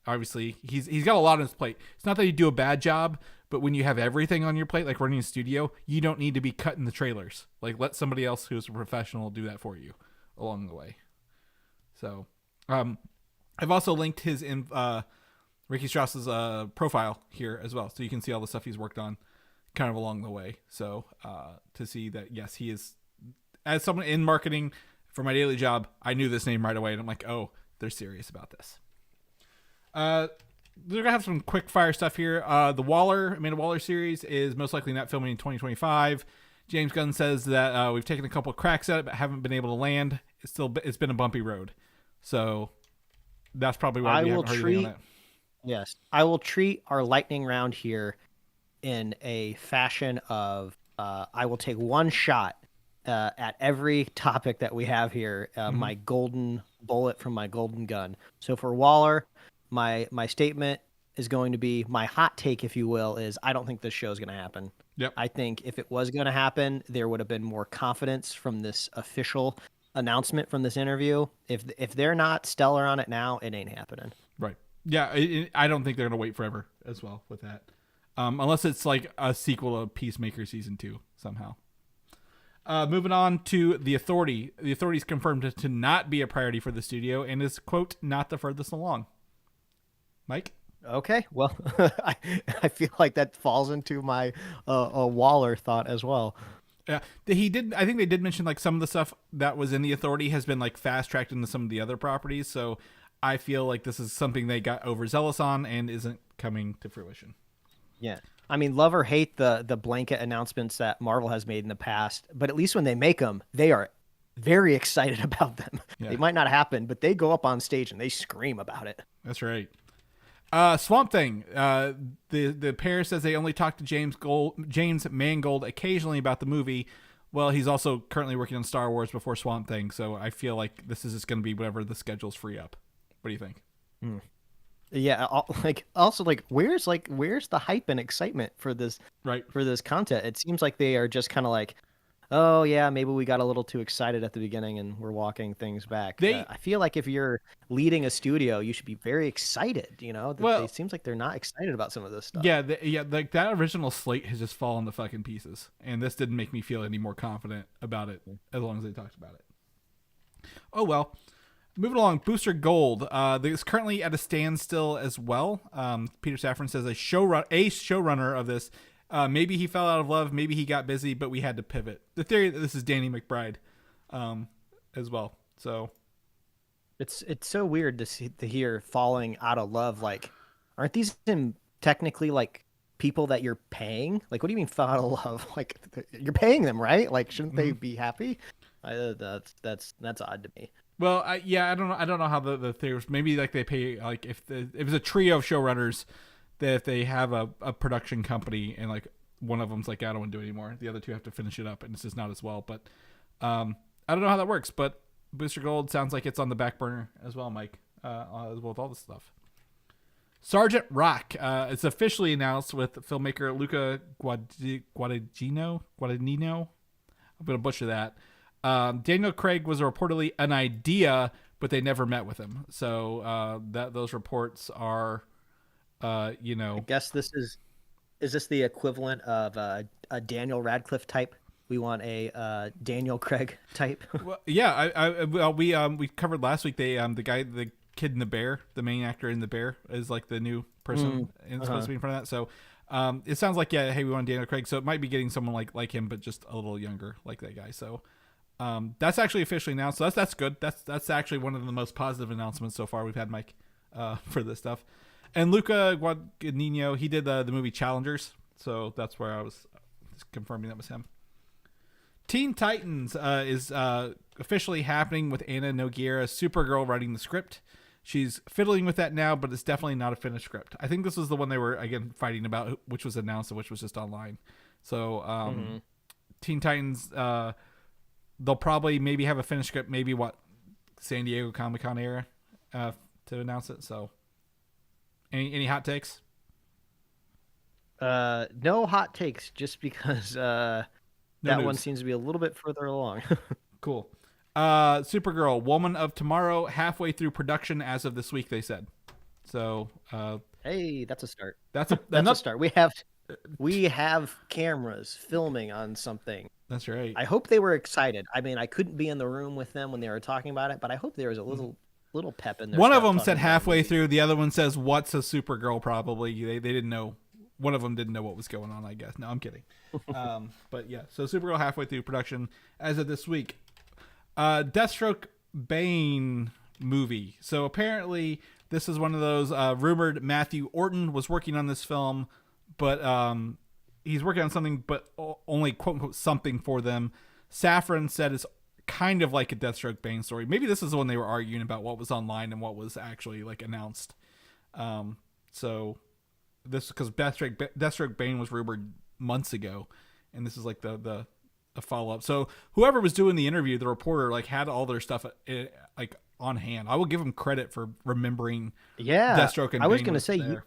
obviously he's got a lot on his plate. It's not that you do a bad job, but when you have everything on your plate, like running a studio, you don't need to be cutting the trailers. Like let somebody else who's a professional do that for you along the way. So I've also linked his Ricky Strauss's profile here as well, so you can see all the stuff he's worked on kind of along the way. So to see that, yes, he is, as someone in marketing for my daily job, I knew this name right away, and I'm like, oh, they're serious about this. They're going to have some quick fire stuff here. The Amanda Waller series is most likely not filming in 2025. James Gunn says that we've taken a couple of cracks at it, but haven't been able to land. It's been a bumpy road. So that's probably why we haven't heard anything on it. Yes, I will treat our lightning round here in a fashion of I will take one shot at every topic that we have here, my golden bullet from my golden gun. So for Waller, my statement is going to be, my hot take, if you will, is I don't think this show is going to happen. Yep. I think if it was going to happen, there would have been more confidence from this official announcement from this interview. If they're not stellar on it now, it ain't happening. Right. Yeah, I don't think they're going to wait forever as well with that. Unless it's like a sequel of Peacemaker Season 2 somehow. Moving on to The Authority. The Authority is confirmed to not be a priority for the studio and is, quote, not the furthest along. Mike? Okay, well, I feel like that falls into my Waller thought as well. Yeah, I think they did mention like some of the stuff that was in The Authority has been like fast tracked into some of the other properties. So I feel like this is something they got overzealous on and isn't coming to fruition. Yeah. I mean, love or hate the blanket announcements that Marvel has made in the past, but at least when they make them, they are very excited about them. Yeah. They might not happen, but they go up on stage and they scream about it. That's right. Swamp Thing. The pair says they only talk to James Mangold occasionally about the movie. Well, he's also currently working on Star Wars before Swamp Thing, so I feel like this is just going to be whatever the schedules free up. What do you think? Yeah, where's the hype and excitement for this? Right. For this content, it seems like they are just kind of like, oh yeah, maybe we got a little too excited at the beginning and we're walking things back. I feel like if you're leading a studio, you should be very excited. It seems like they're not excited about some of this stuff. Yeah, like that original slate has just fallen to fucking pieces, and this didn't make me feel any more confident about it as long as they talked about it. Oh well. Moving along, Booster Gold. Is currently at a standstill as well. Peter Safran says a showrunner of this. Maybe he fell out of love. Maybe he got busy, but we had to pivot. The theory that this is Danny McBride, as well. So it's so weird to hear falling out of love. Like, aren't these technically like people that you're paying? Like, what do you mean fall out of love? Like, you're paying them, right? Like, shouldn't they be happy? That's odd to me. Well, I don't know. I don't know how the theories. Maybe like they pay like if it was a trio of showrunners, that if they have a production company and like one of them's like, I don't want to do it anymore, the other two have to finish it up, and it's just not as well. But I don't know how that works. But Booster Gold sounds like it's on the back burner as well, Mike. As well with all this stuff. Sergeant Rock. It's officially announced with filmmaker Luca Guadagnino. I'm gonna butcher that. Daniel Craig was reportedly an idea, but they never met with him. So those reports are, I guess this is this the equivalent of a Daniel Radcliffe type? We want a Daniel Craig type. Well, yeah. We covered last week. The kid in The Bear, the main actor in The Bear, is like the new person supposed to be in front of that. So it sounds like hey, we want Daniel Craig. So it might be getting someone like him, but just a little younger, like that guy. So. That's actually officially announced, so that's good. That's actually one of the most positive announcements so far we've had, Mike, for this stuff. And Luca Guadagnino, he did the movie Challengers, so that's where I was confirming that was him. Teen Titans is officially happening with Anna Nogueira, Supergirl, writing the script. She's fiddling with that now, but it's definitely not a finished script. I think this was the one they were, again, fighting about, which was announced and which was just online. So Teen Titans, they'll probably maybe have a finished script, maybe San Diego Comic-Con era to announce it. So any hot takes? No hot takes, just because that news. one seems to be a little bit further along. Cool. Supergirl, Woman of Tomorrow, halfway through production as of this week, they said. So hey, that's a start. That's a start. We have cameras filming on something. That's right. I hope they were excited. I mean, I couldn't be in the room with them when they were talking about it, but I hope there was a little pep in there. One of them said halfway through. The other one says, "What's a Supergirl?" Probably they didn't know. One of them didn't know what was going on, I guess. No, I'm kidding. But yeah, so Supergirl halfway through production as of this week. Deathstroke Bane movie. So apparently this is one of those rumored Matthew Orton was working on this film, but he's working on something, but only quote unquote something for them. Safran said it's kind of like a Deathstroke Bane story. Maybe this is the one they were arguing about what was online and what was actually like announced. So this, because Deathstroke Bane was rumored months ago, and this is like the follow up. So whoever was doing the interview, the reporter, like had all their stuff like on hand. I will give him credit for remembering. Yeah, Deathstroke and I was Bane going to say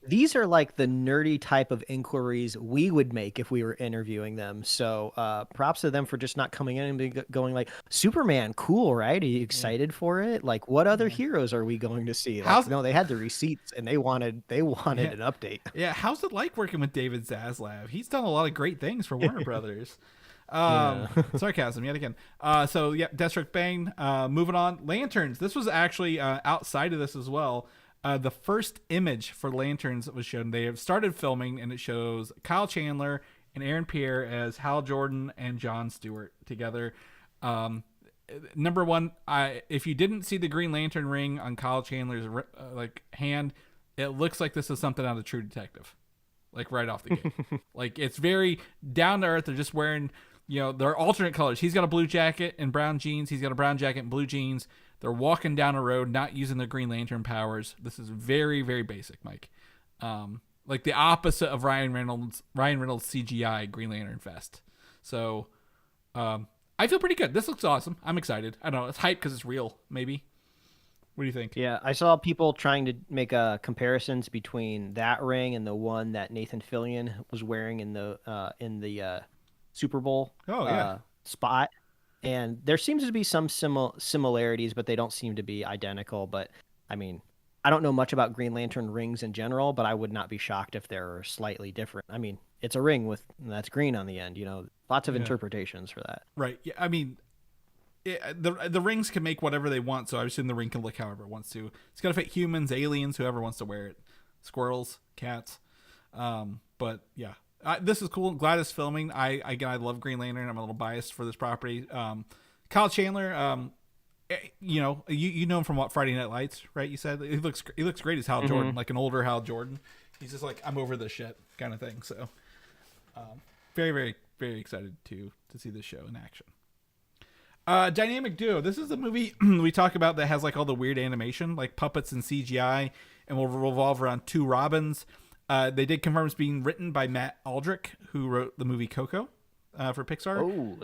these are like the nerdy type of inquiries we would make if we were interviewing them. So props to them for just not coming in and going like, Superman, cool, right? Are you excited for it? Like, what other heroes are we going to see? Like, no, they had the receipts and they wanted an update. Yeah, how's it like working with David Zaslav? He's done a lot of great things for Warner Brothers. Sarcasm yet again. So yeah, Deathstroke Bane. Moving on, Lanterns. This was actually outside of this as well. The first image for Lanterns was shown. They have started filming, and it shows Kyle Chandler and Aaron Pierre as Hal Jordan and Jon Stewart together. Number one, if you didn't see the Green Lantern ring on Kyle Chandler's hand, it looks like this is something out of True Detective, like right off the gate. Like, it's very down to earth. They're just wearing, they're alternate colors. He's got a blue jacket and brown jeans. He's got a brown jacket and blue jeans. They're walking down a road, not using their Green Lantern powers. This is very, very basic, Mike. Like the opposite of Ryan Reynolds CGI Green Lantern Fest. So I feel pretty good. This looks awesome. I'm excited. I don't know. It's hype because it's real, maybe. What do you think? Yeah, I saw people trying to make comparisons between that ring and the one that Nathan Fillion was wearing in the Super Bowl spot. And there seems to be some similarities, but they don't seem to be identical. But I mean, I don't know much about Green Lantern rings in general, but I would not be shocked if they're slightly different. I mean, it's a ring that's green on the end. Lots of interpretations for that. Right. Yeah. I mean, the rings can make whatever they want, so I assume the ring can look however it wants to. It's got to fit humans, aliens, whoever wants to wear it, squirrels, cats. But yeah. This is cool. Glad it's filming. I love Green Lantern. I'm a little biased for this property. Kyle Chandler, you know him from Friday Night Lights, right? You said he looks great as Hal Jordan, like an older Hal Jordan. He's just like, I'm over this shit kind of thing. So, very, very, very excited to see this show in action. Dynamic Duo. This is a movie we talk about that has like all the weird animation, like puppets and CGI, and will revolve around two Robins. They did confirm it's being written by Matt Aldrich, who wrote the movie Coco for Pixar. Oh,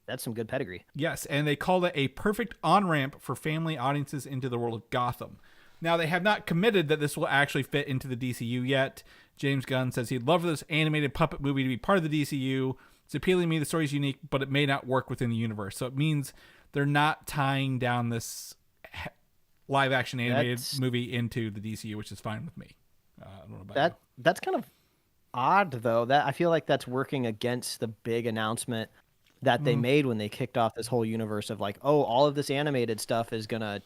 that's some good pedigree. Yes, and they called it a perfect on-ramp for family audiences into the world of Gotham. Now, they have not committed that this will actually fit into the DCU yet. James Gunn says he'd love for this animated puppet movie to be part of the DCU. It's appealing to me. The story's unique, but it may not work within the universe. So it means they're not tying down this live-action animated movie into the DCU, which is fine with me. I don't know about that's kind of odd, though. That I feel like that's working against the big announcement that they made when they kicked off this whole universe of like, oh, all of this animated stuff is gonna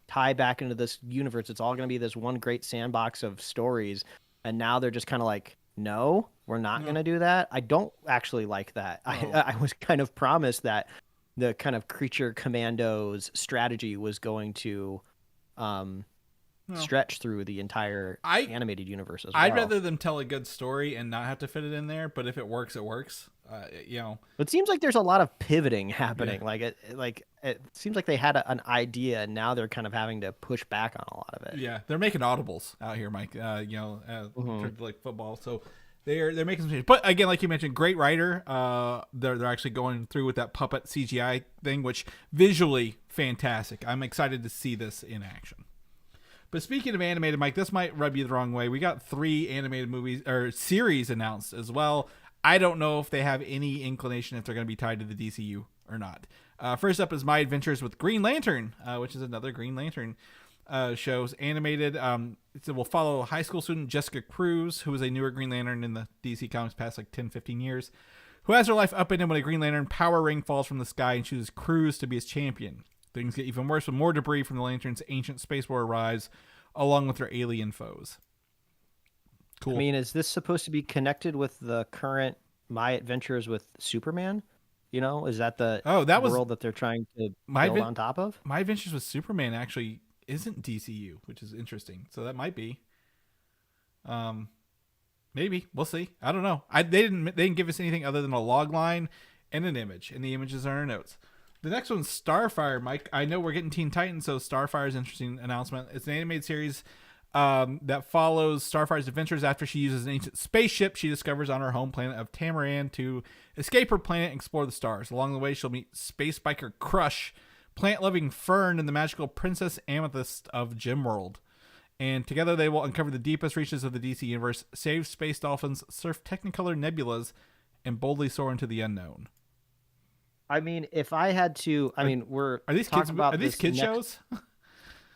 tie back into this universe. It's all gonna be this one great sandbox of stories, and now they're just kind of like, no, we're not gonna do that. I don't actually like that. I was kind of promised that the kind of Creature Commandos strategy was going to stretch through the entire animated universe as well. I'd rather them tell a good story and not have to fit it in there, but if it works, it works. It seems like there's a lot of pivoting happening. Yeah. It seems like they had an idea, and now they're kind of having to push back on a lot of it. Yeah, they're making audibles out here, Mike. Like football, so they're making some changes. But again, like you mentioned, great writer. They're actually going through with that puppet CGI thing, which visually fantastic. I'm excited to see this in action. But speaking of animated, Mike, this might rub you the wrong way. We got 3 animated movies or series announced as well. I don't know if they have any inclination if they're going to be tied to the DCU or not. First up is My Adventures with Green Lantern, which is another Green Lantern shows animated. It will follow high school student Jessica Cruz, who is a newer Green Lantern in the DC Comics past 10, 15 years, who has her life upended when a Green Lantern power ring falls from the sky and chooses Cruz to be his champion. Things get even worse when more debris from the Lantern's ancient space war arrives, along with their alien foes. Cool. I mean, is this supposed to be connected with the current My Adventures with Superman? Is that the world that they're trying to build on top of? My Adventures with Superman actually isn't DCU, which is interesting. So that might be. Maybe. We'll see. I don't know. They didn't give us anything other than a log line and an image, and the images are in our notes. The next one's Starfire, Mike. I know we're getting Teen Titans, so Starfire is an interesting announcement. It's an animated series that follows Starfire's adventures after she uses an ancient spaceship she discovers on her home planet of Tamaran to escape her planet and explore the stars. Along the way, she'll meet space biker Crush, plant-loving Fern, and the magical Princess Amethyst of Gemworld. And together they will uncover the deepest reaches of the DC universe, save space dolphins, surf Technicolor nebulas, and boldly soar into the unknown. I mean, if I had to, are these kids shows?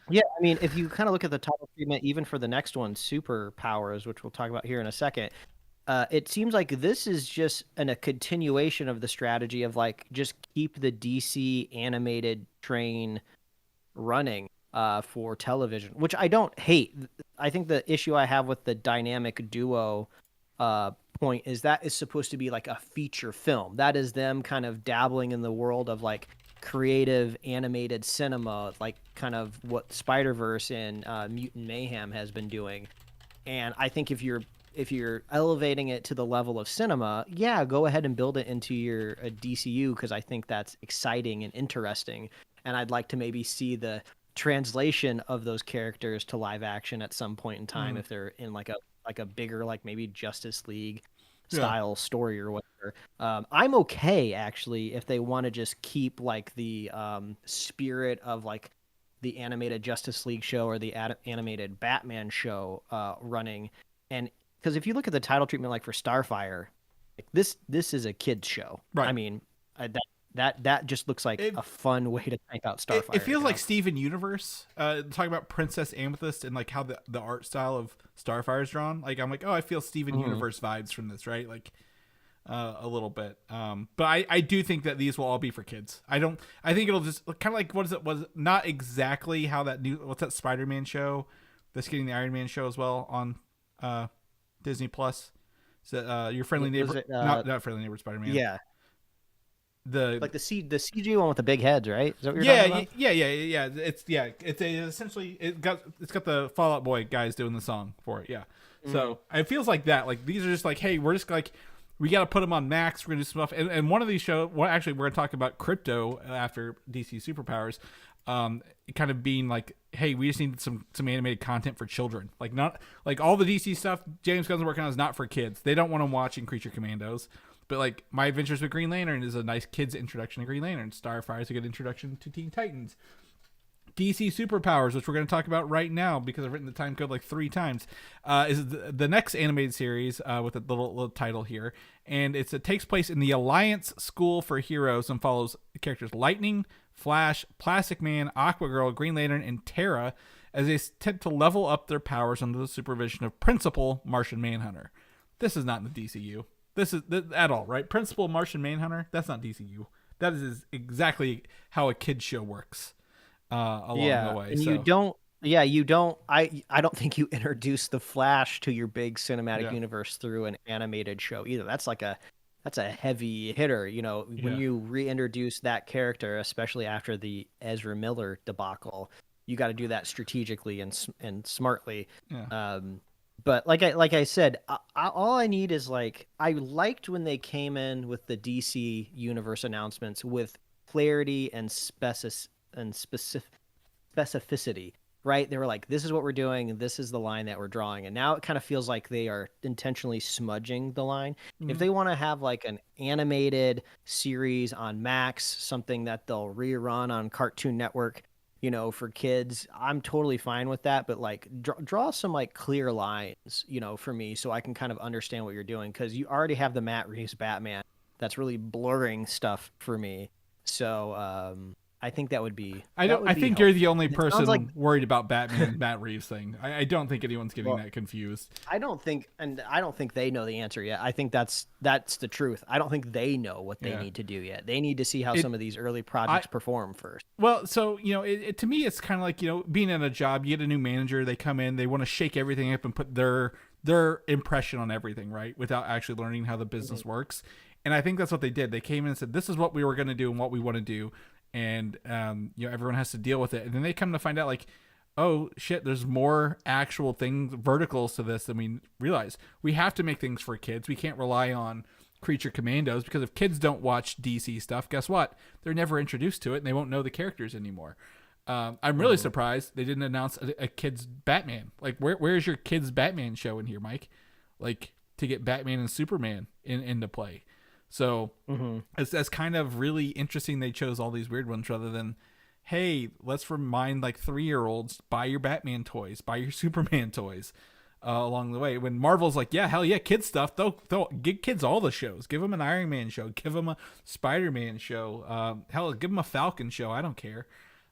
Yeah, I mean, if you kind of look at the title treatment, even for the next one, Superpowers, which we'll talk about here in a second, it seems like this is just a continuation of the strategy of just keep the DC animated train running for television, which I don't hate. I think the issue I have with the dynamic duo point is that is supposed to be like a feature film. That is them kind of dabbling in the world of creative animated cinema, like kind of what Spider-Verse and Mutant Mayhem has been doing. And I think if you're elevating it to the level of cinema, yeah, go ahead and build it into your DCU, because I think that's exciting and interesting. And I'd like to maybe see the translation of those characters to live action at some point in time, if they're in like a bigger, maybe Justice League style story or whatever. I'm okay actually if they want to just keep the spirit of the animated Justice League show or the animated Batman show running. And because if you look at the title treatment, for Starfire, this is a kids show, right? I mean, that just looks like a fun way to type out Starfire. It feels like Steven Universe, talking about Princess Amethyst and how the art style of Starfire is drawn. I'm I feel Steven Universe vibes from this, right? A little bit. But I do think that these will all be for kids. I think it'll just kind of was not exactly how what's that Spider-Man show that's getting the Iron Man show as well on Disney Plus. So your friendly neighbor, not friendly neighbor Spider-Man. Yeah. The CG one with the big heads, right? Is that what you're talking about? Yeah. It's essentially it's got the Fall Out Boy guys doing the song for it. Yeah. So it feels like that. These are just hey, we're just we got to put them on Max. We're gonna do some stuff. And one of these shows, actually, we're gonna talk about Krypto after DC Superpowers. Kind of being hey, we just need some animated content for children. Not all the DC stuff James Gunn's working on is not for kids. They don't want them watching Creature Commandos. But My Adventures with Green Lantern is a nice kid's introduction to Green Lantern. Starfire is a good introduction to Teen Titans. DC Superpowers, which we're going to talk about right now because I've written the time code 3 times, is the next animated series with a little title here. And it takes place in the Alliance School for Heroes and follows the characters Lightning, Flash, Plastic Man, Aquagirl, Green Lantern, and Terra as they attempt to level up their powers under the supervision of Principal Martian Manhunter. This is not in the DCU. This is at all, right? Principal Martian Manhunter, that's not DCU. That is exactly how a kid's show works along the way. And you don't I don't think you introduce the Flash to your big cinematic universe through an animated show either. That's a heavy hitter, when you reintroduce that character, especially after the Ezra Miller debacle. you got to do that strategically and smartly. Yeah. But like I said, all I need is like, I liked when they came in with the DC universe announcements with clarity and specificity, right? They were like, this is what we're doing, and this is the line that we're drawing. And now it kind of feels like they are intentionally smudging the line. If they want to have like an animated series on Max, something that they'll rerun on Cartoon Network, you know, for kids, I'm totally fine with that. But like, draw some like clear lines, you know, for me, so I can kind of understand what you're doing, because you already have the Matt Reeves Batman that's really blurring stuff for me. So I think that would be. I think helpful. you're the only person like, worried about Batman Matt Reeves thing. I don't think anyone's getting that confused. I don't think they know the answer yet. I think that's the truth. I don't think they know what they need to do yet. They need to see how some of these early projects perform first. Well, so, you know, to me, it's kind of like, you know, being in a job, you get a new manager, they come in, they want to shake everything up and put their impression on everything, right? Without actually learning how the business works. And I think that's what they did. They came in and said, this is what we were going to do and what we want to do. And, you know, everyone has to deal with it. And then they come to find out, like, oh, shit, there's more actual things, verticals to this than we realize. We have to make things for kids. We can't rely on Creature Commandos, because if kids don't watch DC stuff, guess what? They're never introduced to it, and they won't know the characters anymore. I'm really surprised they didn't announce a kid's Batman. Like, where's your kid's Batman show in here, Mike? Like, to get Batman and Superman into play. So that's kind of really interesting. They chose all these weird ones rather than, hey, let's remind like 3-year-olds, buy your Batman toys, buy your Superman toys along the way. When Marvel's like, yeah, hell yeah, kids stuff. They'll give kids all the shows. Give them an Iron Man show. Give them a Spider-Man show. Hell, give them a Falcon show. I don't care.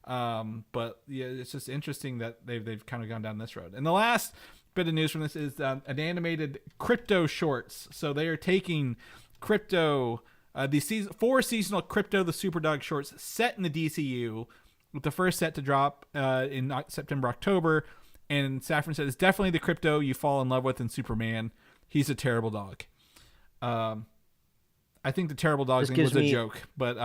But yeah, it's just interesting that they've kind of gone down this road. And the last bit of news from this is an animated Krypto shorts. So they are taking Krypto, the 4 seasonal Krypto the Superdog shorts set in the DCU, with the first set to drop in September, October. And Safran said it's definitely the Krypto you fall in love with in Superman. He's a terrible dog. I think the terrible dog thing was a joke, but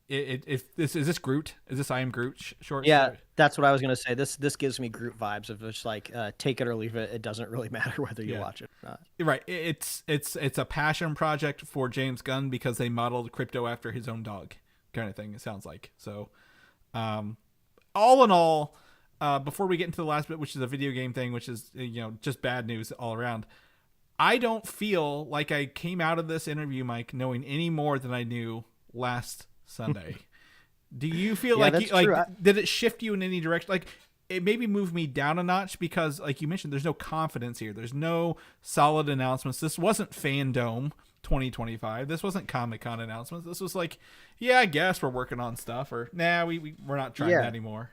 if this is this Groot? Is this I Am Groot short? Yeah, that's what I was gonna say. This gives me Groot vibes of just like take it or leave it. It doesn't really matter whether you watch it or not. Right. It's a passion project for James Gunn because they modeled Krypto after his own dog, kind of thing. It sounds like so. All in all, before we get into the last bit, which is a video game thing, which is just bad news all around. I don't feel like I came out of this interview, Mike, knowing any more than I knew last Sunday. Do you feel did it shift you in any direction? Like, it maybe moved me down a notch because, like you mentioned, there's no confidence here. There's no solid announcements. This wasn't Fandom 2025. This wasn't Comic-Con announcements. This was like, yeah, I guess we're working on stuff, or nah, we're not trying that anymore.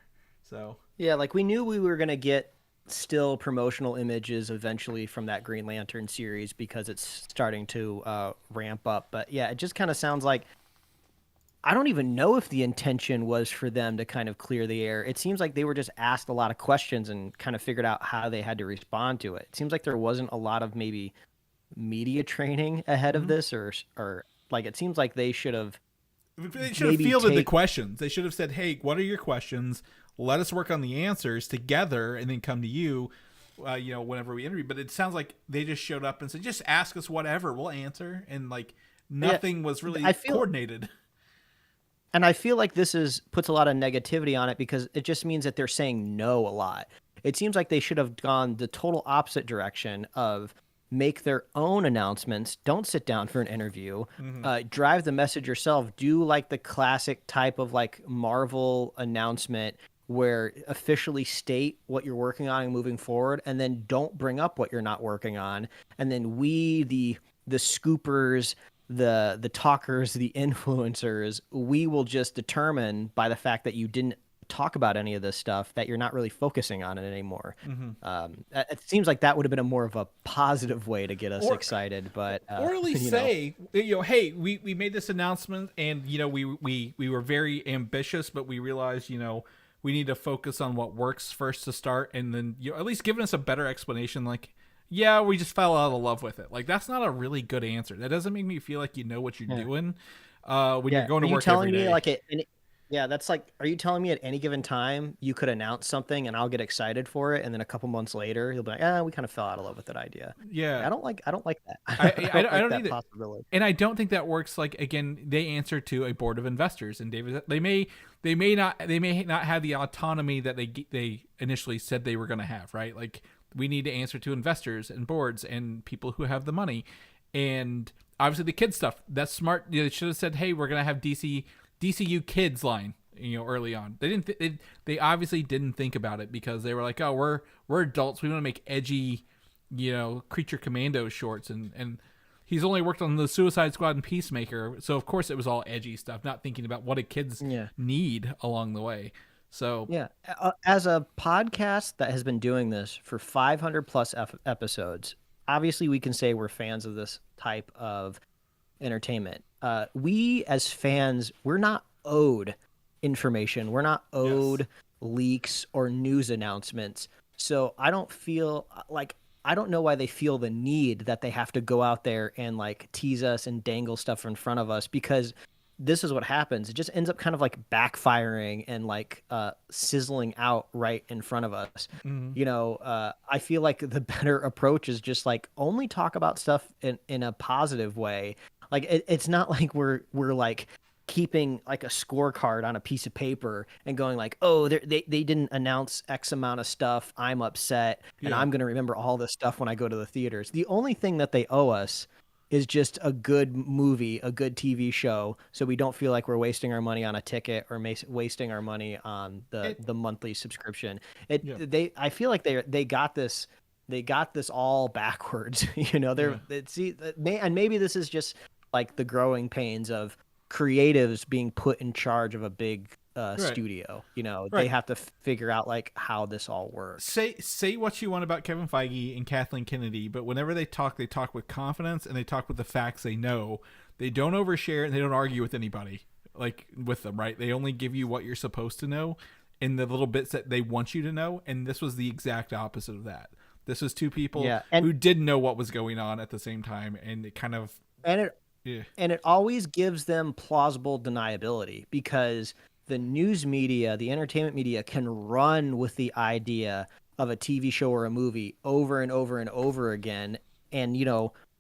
So yeah, like we knew we were gonna get still promotional images eventually from that Green Lantern series because it's starting to ramp up. But yeah, it just kind of sounds like, I don't even know if the intention was for them to kind of clear the air. It seems like they were just asked a lot of questions and kind of figured out how they had to respond to it. It seems like there wasn't a lot of maybe media training ahead of this, or like it seems like they should have fielded the questions. They should have said, hey, what are your questions? Let us work on the answers together and then come to you, whenever we interview. But it sounds like they just showed up and said, just ask us whatever, we'll answer. And like nothing was really coordinated. And I feel like this puts a lot of negativity on it because it just means that they're saying no a lot. It seems like they should have gone the total opposite direction of make their own announcements. Don't sit down for an interview. Drive the message yourself. Do like the classic type of like Marvel announcement where officially state what you're working on and moving forward, and then don't bring up what you're not working on. And then we, the scoopers, the talkers, the influencers, we will just determine by the fact that you didn't talk about any of this stuff that you're not really focusing on it anymore. It seems like that would have been a more of a positive way to get us excited, but or at least say, hey, we made this announcement and we were very ambitious, but we realized we need to focus on what works first to start, and then at least giving us a better explanation, like, yeah, we just fell out of love with it. Like, that's not a really good answer. That doesn't make me feel like you know what you're doing when you're going to work every day. Yeah, that's like, are you telling me at any given time you could announce something and I'll get excited for it, and then a couple months later you'll be like, we kind of fell out of love with that idea. Yeah, I don't like that. I Like don't that either. possibility. And I don't think that works. Like, again, they answer to a board of investors, and David, they may not have the autonomy that they initially said they were going to have, right? Like, we need to answer to investors and boards and people who have the money, and obviously the kid stuff. That's smart. They should have said, hey, we're going to have DCU kids line, early on. They didn't. They obviously didn't think about it because they were like, oh, we're adults. We want to make edgy, Creature Commando shorts, and he's only worked on the Suicide Squad and Peacemaker, so of course it was all edgy stuff, not thinking about what do kids need along the way. So Yeah, as a podcast that has been doing this for 500 plus episodes, obviously we can say we're fans of this type of entertainment. We as fans, we're not owed information. We're not owed leaks or news announcements. So I don't feel like, I don't know why they feel the need that they have to go out there and like tease us and dangle stuff in front of us, because this is what happens. It just ends up kind of like backfiring and like sizzling out right in front of us. I feel like the better approach is just like only talk about stuff in a positive way. Like it's not like we're like keeping like a scorecard on a piece of paper and going like, oh, they didn't announce X amount of stuff, I'm upset, and I'm going to remember all this stuff when I go to the theaters. The only thing that they owe us is just a good movie, a good TV show, so we don't feel like we're wasting our money on a ticket or wasting our money on the monthly subscription. I feel like they got this all backwards. And maybe this is just like the growing pains of creatives being put in charge of a big studio. They have to figure out like how this all works. Say what you want about Kevin Feige and Kathleen Kennedy, but whenever they talk with confidence and they talk with the facts they know. They don't overshare and they don't argue with anybody like with them, right? They only give you what you're supposed to know in the little bits that they want you to know, and this was the exact opposite of that. This was two people who didn't know what was going on at the same time, and it kind of and it always gives them plausible deniability, because the news media, the entertainment media can run with the idea of a TV show or a movie over and over and over again. And,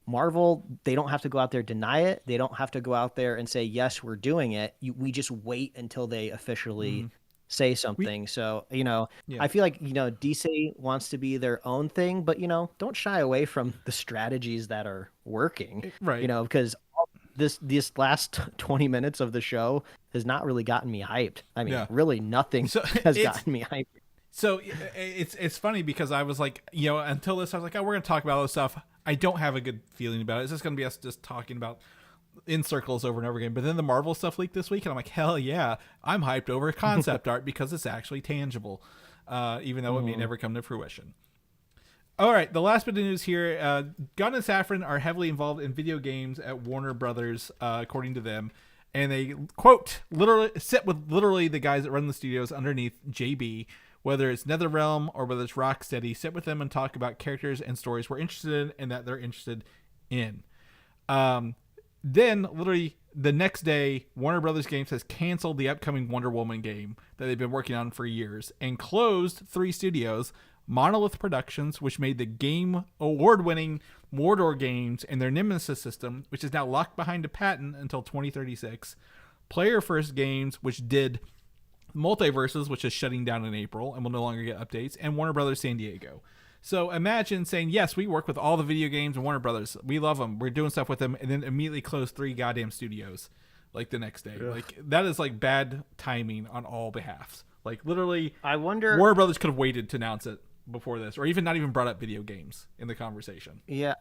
Marvel, they don't have to go out there, deny it. They don't have to go out there and say, yes, we're doing it. We just wait until they officially say something. I feel like, DC wants to be their own thing, but, don't shy away from the strategies that are working, right? Because this last 20 minutes of the show has not really gotten me hyped. I mean, really nothing has gotten me hyped. So it's funny because I was like, until this, I was like, oh, we're going to talk about all this stuff. I don't have a good feeling about it. It's just going to be us just talking about in circles over and over again. But then the Marvel stuff leaked this week, and I'm like, hell yeah, I'm hyped over concept art because it's actually tangible, even though it may never come to fruition. All right, the last bit of news here. Gunn and Safran are heavily involved in video games at Warner Brothers, according to them. And they, quote, literally sit with the guys that run the studios underneath JB, whether it's NetherRealm or whether it's Rocksteady, sit with them and talk about characters and stories we're interested in and that they're interested in. Then, literally, the next day, Warner Brothers Games has canceled the upcoming Wonder Woman game that they've been working on for years and closed 3 studios, Monolith Productions, which made the game award-winning Mordor games and their Nemesis system, which is now locked behind a patent until 2036, Player First Games, which did Multiverses, which is shutting down in April and will no longer get updates, and Warner Brothers San Diego. So imagine saying, yes, we work with all the video games and Warner Brothers. We love them. We're doing stuff with them, and then immediately close 3 goddamn studios like the next day. Ugh. Like, that is like bad timing on all behalfs. Like, literally, I wonder, Warner Brothers could have waited to announce it before this, or even not even brought up video games in the conversation. Yeah.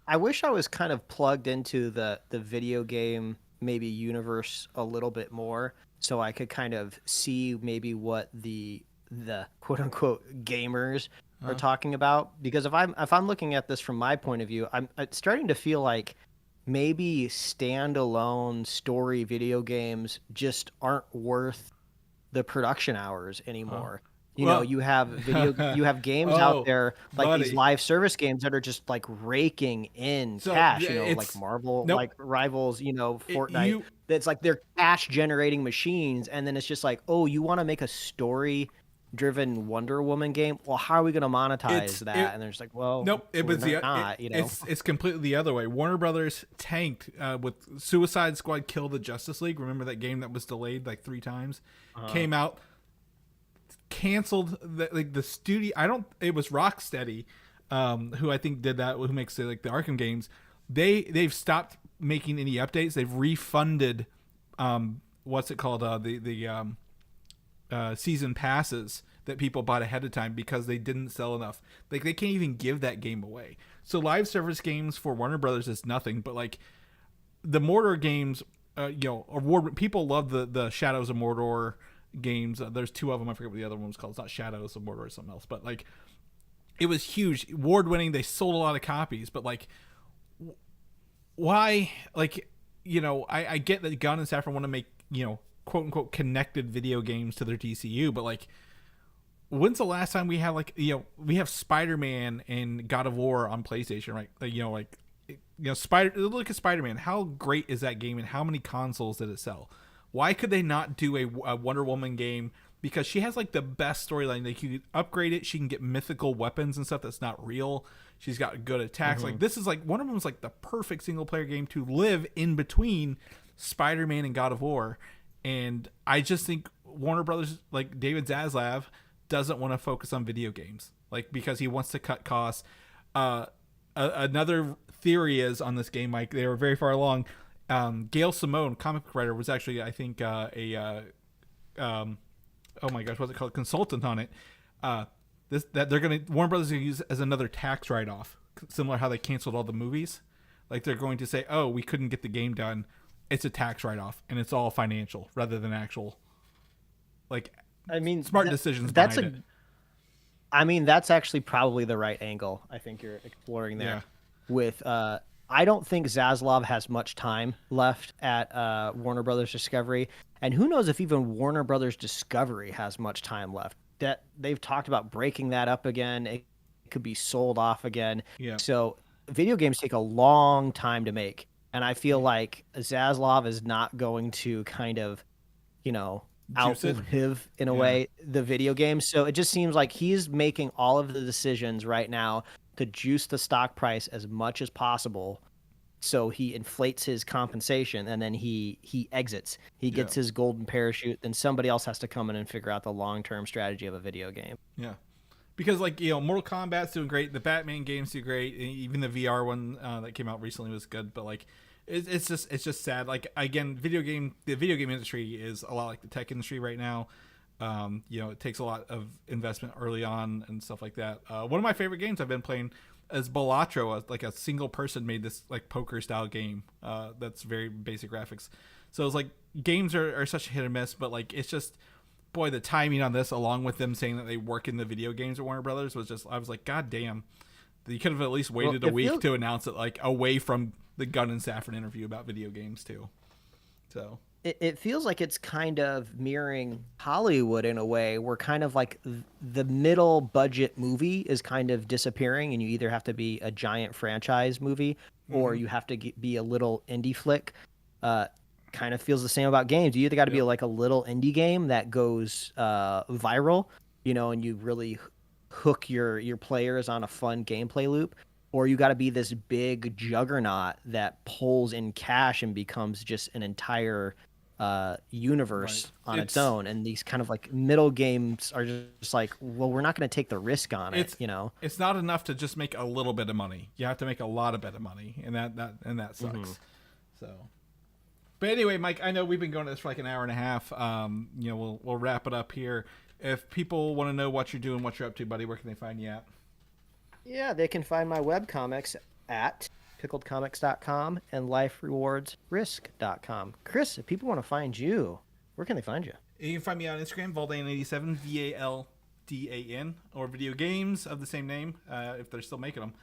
I wish I was kind of plugged into the video game maybe universe a little bit more, so I could kind of see maybe what the quote unquote gamers are talking about. Because if I'm looking at this from my point of view, I'm starting to feel like maybe standalone story video games just aren't worth the production hours anymore. You have you have games out there like these buddy. live service games that are just like raking in So, cash, yeah, like Marvel, nope. like Rivals, Fortnite. That's like they're cash generating machines, and then it's just like, oh, you want to make a story driven Wonder Woman game? Well, how are we going to monetize that? And they're just like, well, nope. It's completely the other way. Warner Brothers tanked with Suicide Squad Kill the Justice League. Remember that game that was delayed like 3 times? Came out, canceled the studio. It was Rocksteady, who I think did that, who makes the Arkham games. They've stopped making any updates. They've refunded what's it called, the season passes that people bought ahead of time because they didn't sell enough. Like, they can't even give that game away. So live service games for Warner Brothers is nothing, but like the Mordor games, people love the Shadows of Mordor games. There's 2 of them. I forget what the other one was called. It's not Shadows of Mordor, it's something else, but like it was huge, award winning. They sold a lot of copies, but like why? Like, I get that Gunn and Safran want to make, quote unquote connected video games to their DCU, but like, when's the last time we have we have Spider-Man and God of War on PlayStation, right? Look at Spider-Man. How great is that game, and how many consoles did it sell? Why could they not do a Wonder Woman game? Because she has like the best storyline. Like, you can upgrade it, she can get mythical weapons and stuff that's not real. She's got good attacks. Like, this is like Wonder Woman's like the perfect single player game to live in between Spider-Man and God of War. And I just think Warner Brothers, like David Zaslav, doesn't want to focus on video games, like, because he wants to cut costs. Another theory is on this game, Mike. They were very far along. Gail Simone, comic book writer, was actually, I think, oh my gosh, what's it called? Consultant on it. That they're gonna Warner Brothers is gonna use as another tax write-off, similar to how they canceled all the movies. Like, they're going to say, oh, we couldn't get the game done. It's a tax write-off, and it's all financial rather than actual, like, smart decisions behind it. That's actually probably the right angle I think you're exploring there. Yeah. With I don't think Zaslav has much time left at Warner Brothers Discovery, and who knows if even Warner Brothers Discovery has much time left. That they've talked about breaking that up again. It could be sold off again. Yeah. So video games take a long time to make, and I feel like Zaslav is not going to kind of, outlive in a way the video game. So it just seems like he's making all of the decisions right now to juice the stock price as much as possible, so he inflates his compensation, and then he exits. He gets his golden parachute. Then somebody else has to come in and figure out the long-term strategy of a video game. Yeah, because Mortal Kombat's doing great. The Batman games do great. Even the VR one that came out recently was good. But like, it's just sad. Like, again, the video game industry is a lot like the tech industry right now. It takes a lot of investment early on and stuff like that. One of my favorite games I've been playing is Balatro, like a single person made this like poker style game. That's very basic graphics. So it's like, games are such a hit or miss, but like, it's just, boy, the timing on this, along with them saying that they work in the video games at Warner Brothers, was just, I was like, God damn, you could have at least waited a week to announce it, like, away from the Gunn and Safran interview about video games too. So it feels like it's kind of mirroring Hollywood in a way, where kind of like the middle budget movie is kind of disappearing, and you either have to be a giant franchise movie or you have to be a little indie flick. Kind of feels the same about games. You either got to be like a little indie game that goes viral, and you really hook your players on a fun gameplay loop, or you got to be this big juggernaut that pulls in cash and becomes just an entire universe on its own. And these kind of like middle games are just like, well, we're not going to take the risk on it. It's not enough to just make a little bit of money. You have to make a lot of bit of money, and that sucks. So, but anyway, Mike, I know we've been going to this for like an hour and a half. We'll wrap it up here. If people want to know what you're doing, what you're up to, buddy, where can they find you at? Yeah, they can find my webcomics at pickledcomics.com and liferewardsrisk.com. Chris, if people want to find you, where can they find you? You can find me on Instagram, Valdan87, VALDAN, or video games of the same name, if they're still making them.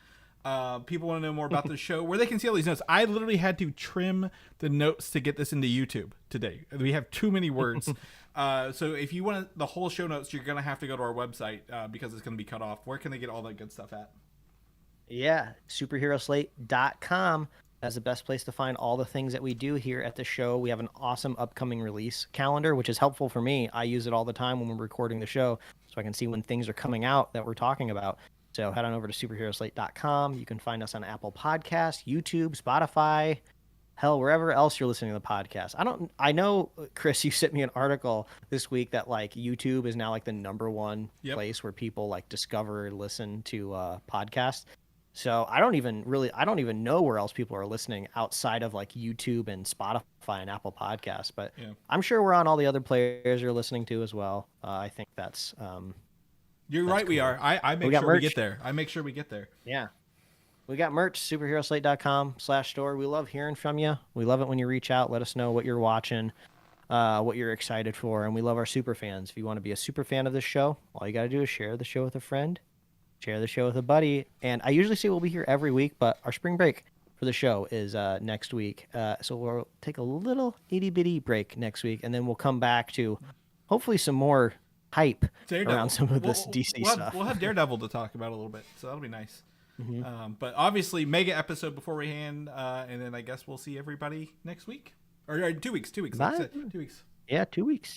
people want to know more about the show, where they can see all these notes. I literally had to trim the notes to get this into YouTube today. We have too many words. So if you want the whole show notes, you're going to have to go to our website because it's going to be cut off. Where can they get all that good stuff at? Yeah, superheroslate.com. That's the best place to find all the things that we do here at the show. We have an awesome upcoming release calendar, which is helpful for me. I use it all the time when we're recording the show, so I can see when things are coming out that we're talking about. So head on over to superheroslate.com. You can find us on Apple Podcasts, YouTube, Spotify, hell, wherever else you're listening to the podcast. I know, Chris, you sent me an article this week that like YouTube is now like the number one place where people like discover and listen to podcasts. So I don't even know where else people are listening outside of like YouTube and Spotify and Apple Podcasts. But I'm sure we're on all the other players you're listening to as well. I think that's you're right. Cool. We are. I make sure we get there. I make sure we get there. Yeah. We got merch, superheroslate.com/store. We love hearing from you. We love it when you reach out. Let us know what you're watching, what you're excited for. And we love our super fans. If you want to be a super fan of this show, all you got to do is share the show with a friend. Share the show with a buddy. And I usually say we'll be here every week, but our spring break for the show is next week. So we'll take a little itty-bitty break next week, and then we'll come back to hopefully some more hype around some of this DC stuff. We'll have Daredevil to talk about a little bit, so that'll be nice. Mm-hmm. But obviously, mega episode before we hand, and then I guess we'll see everybody next week. Or 2 weeks. 2 weeks. Bye. 2 weeks. Yeah, 2 weeks.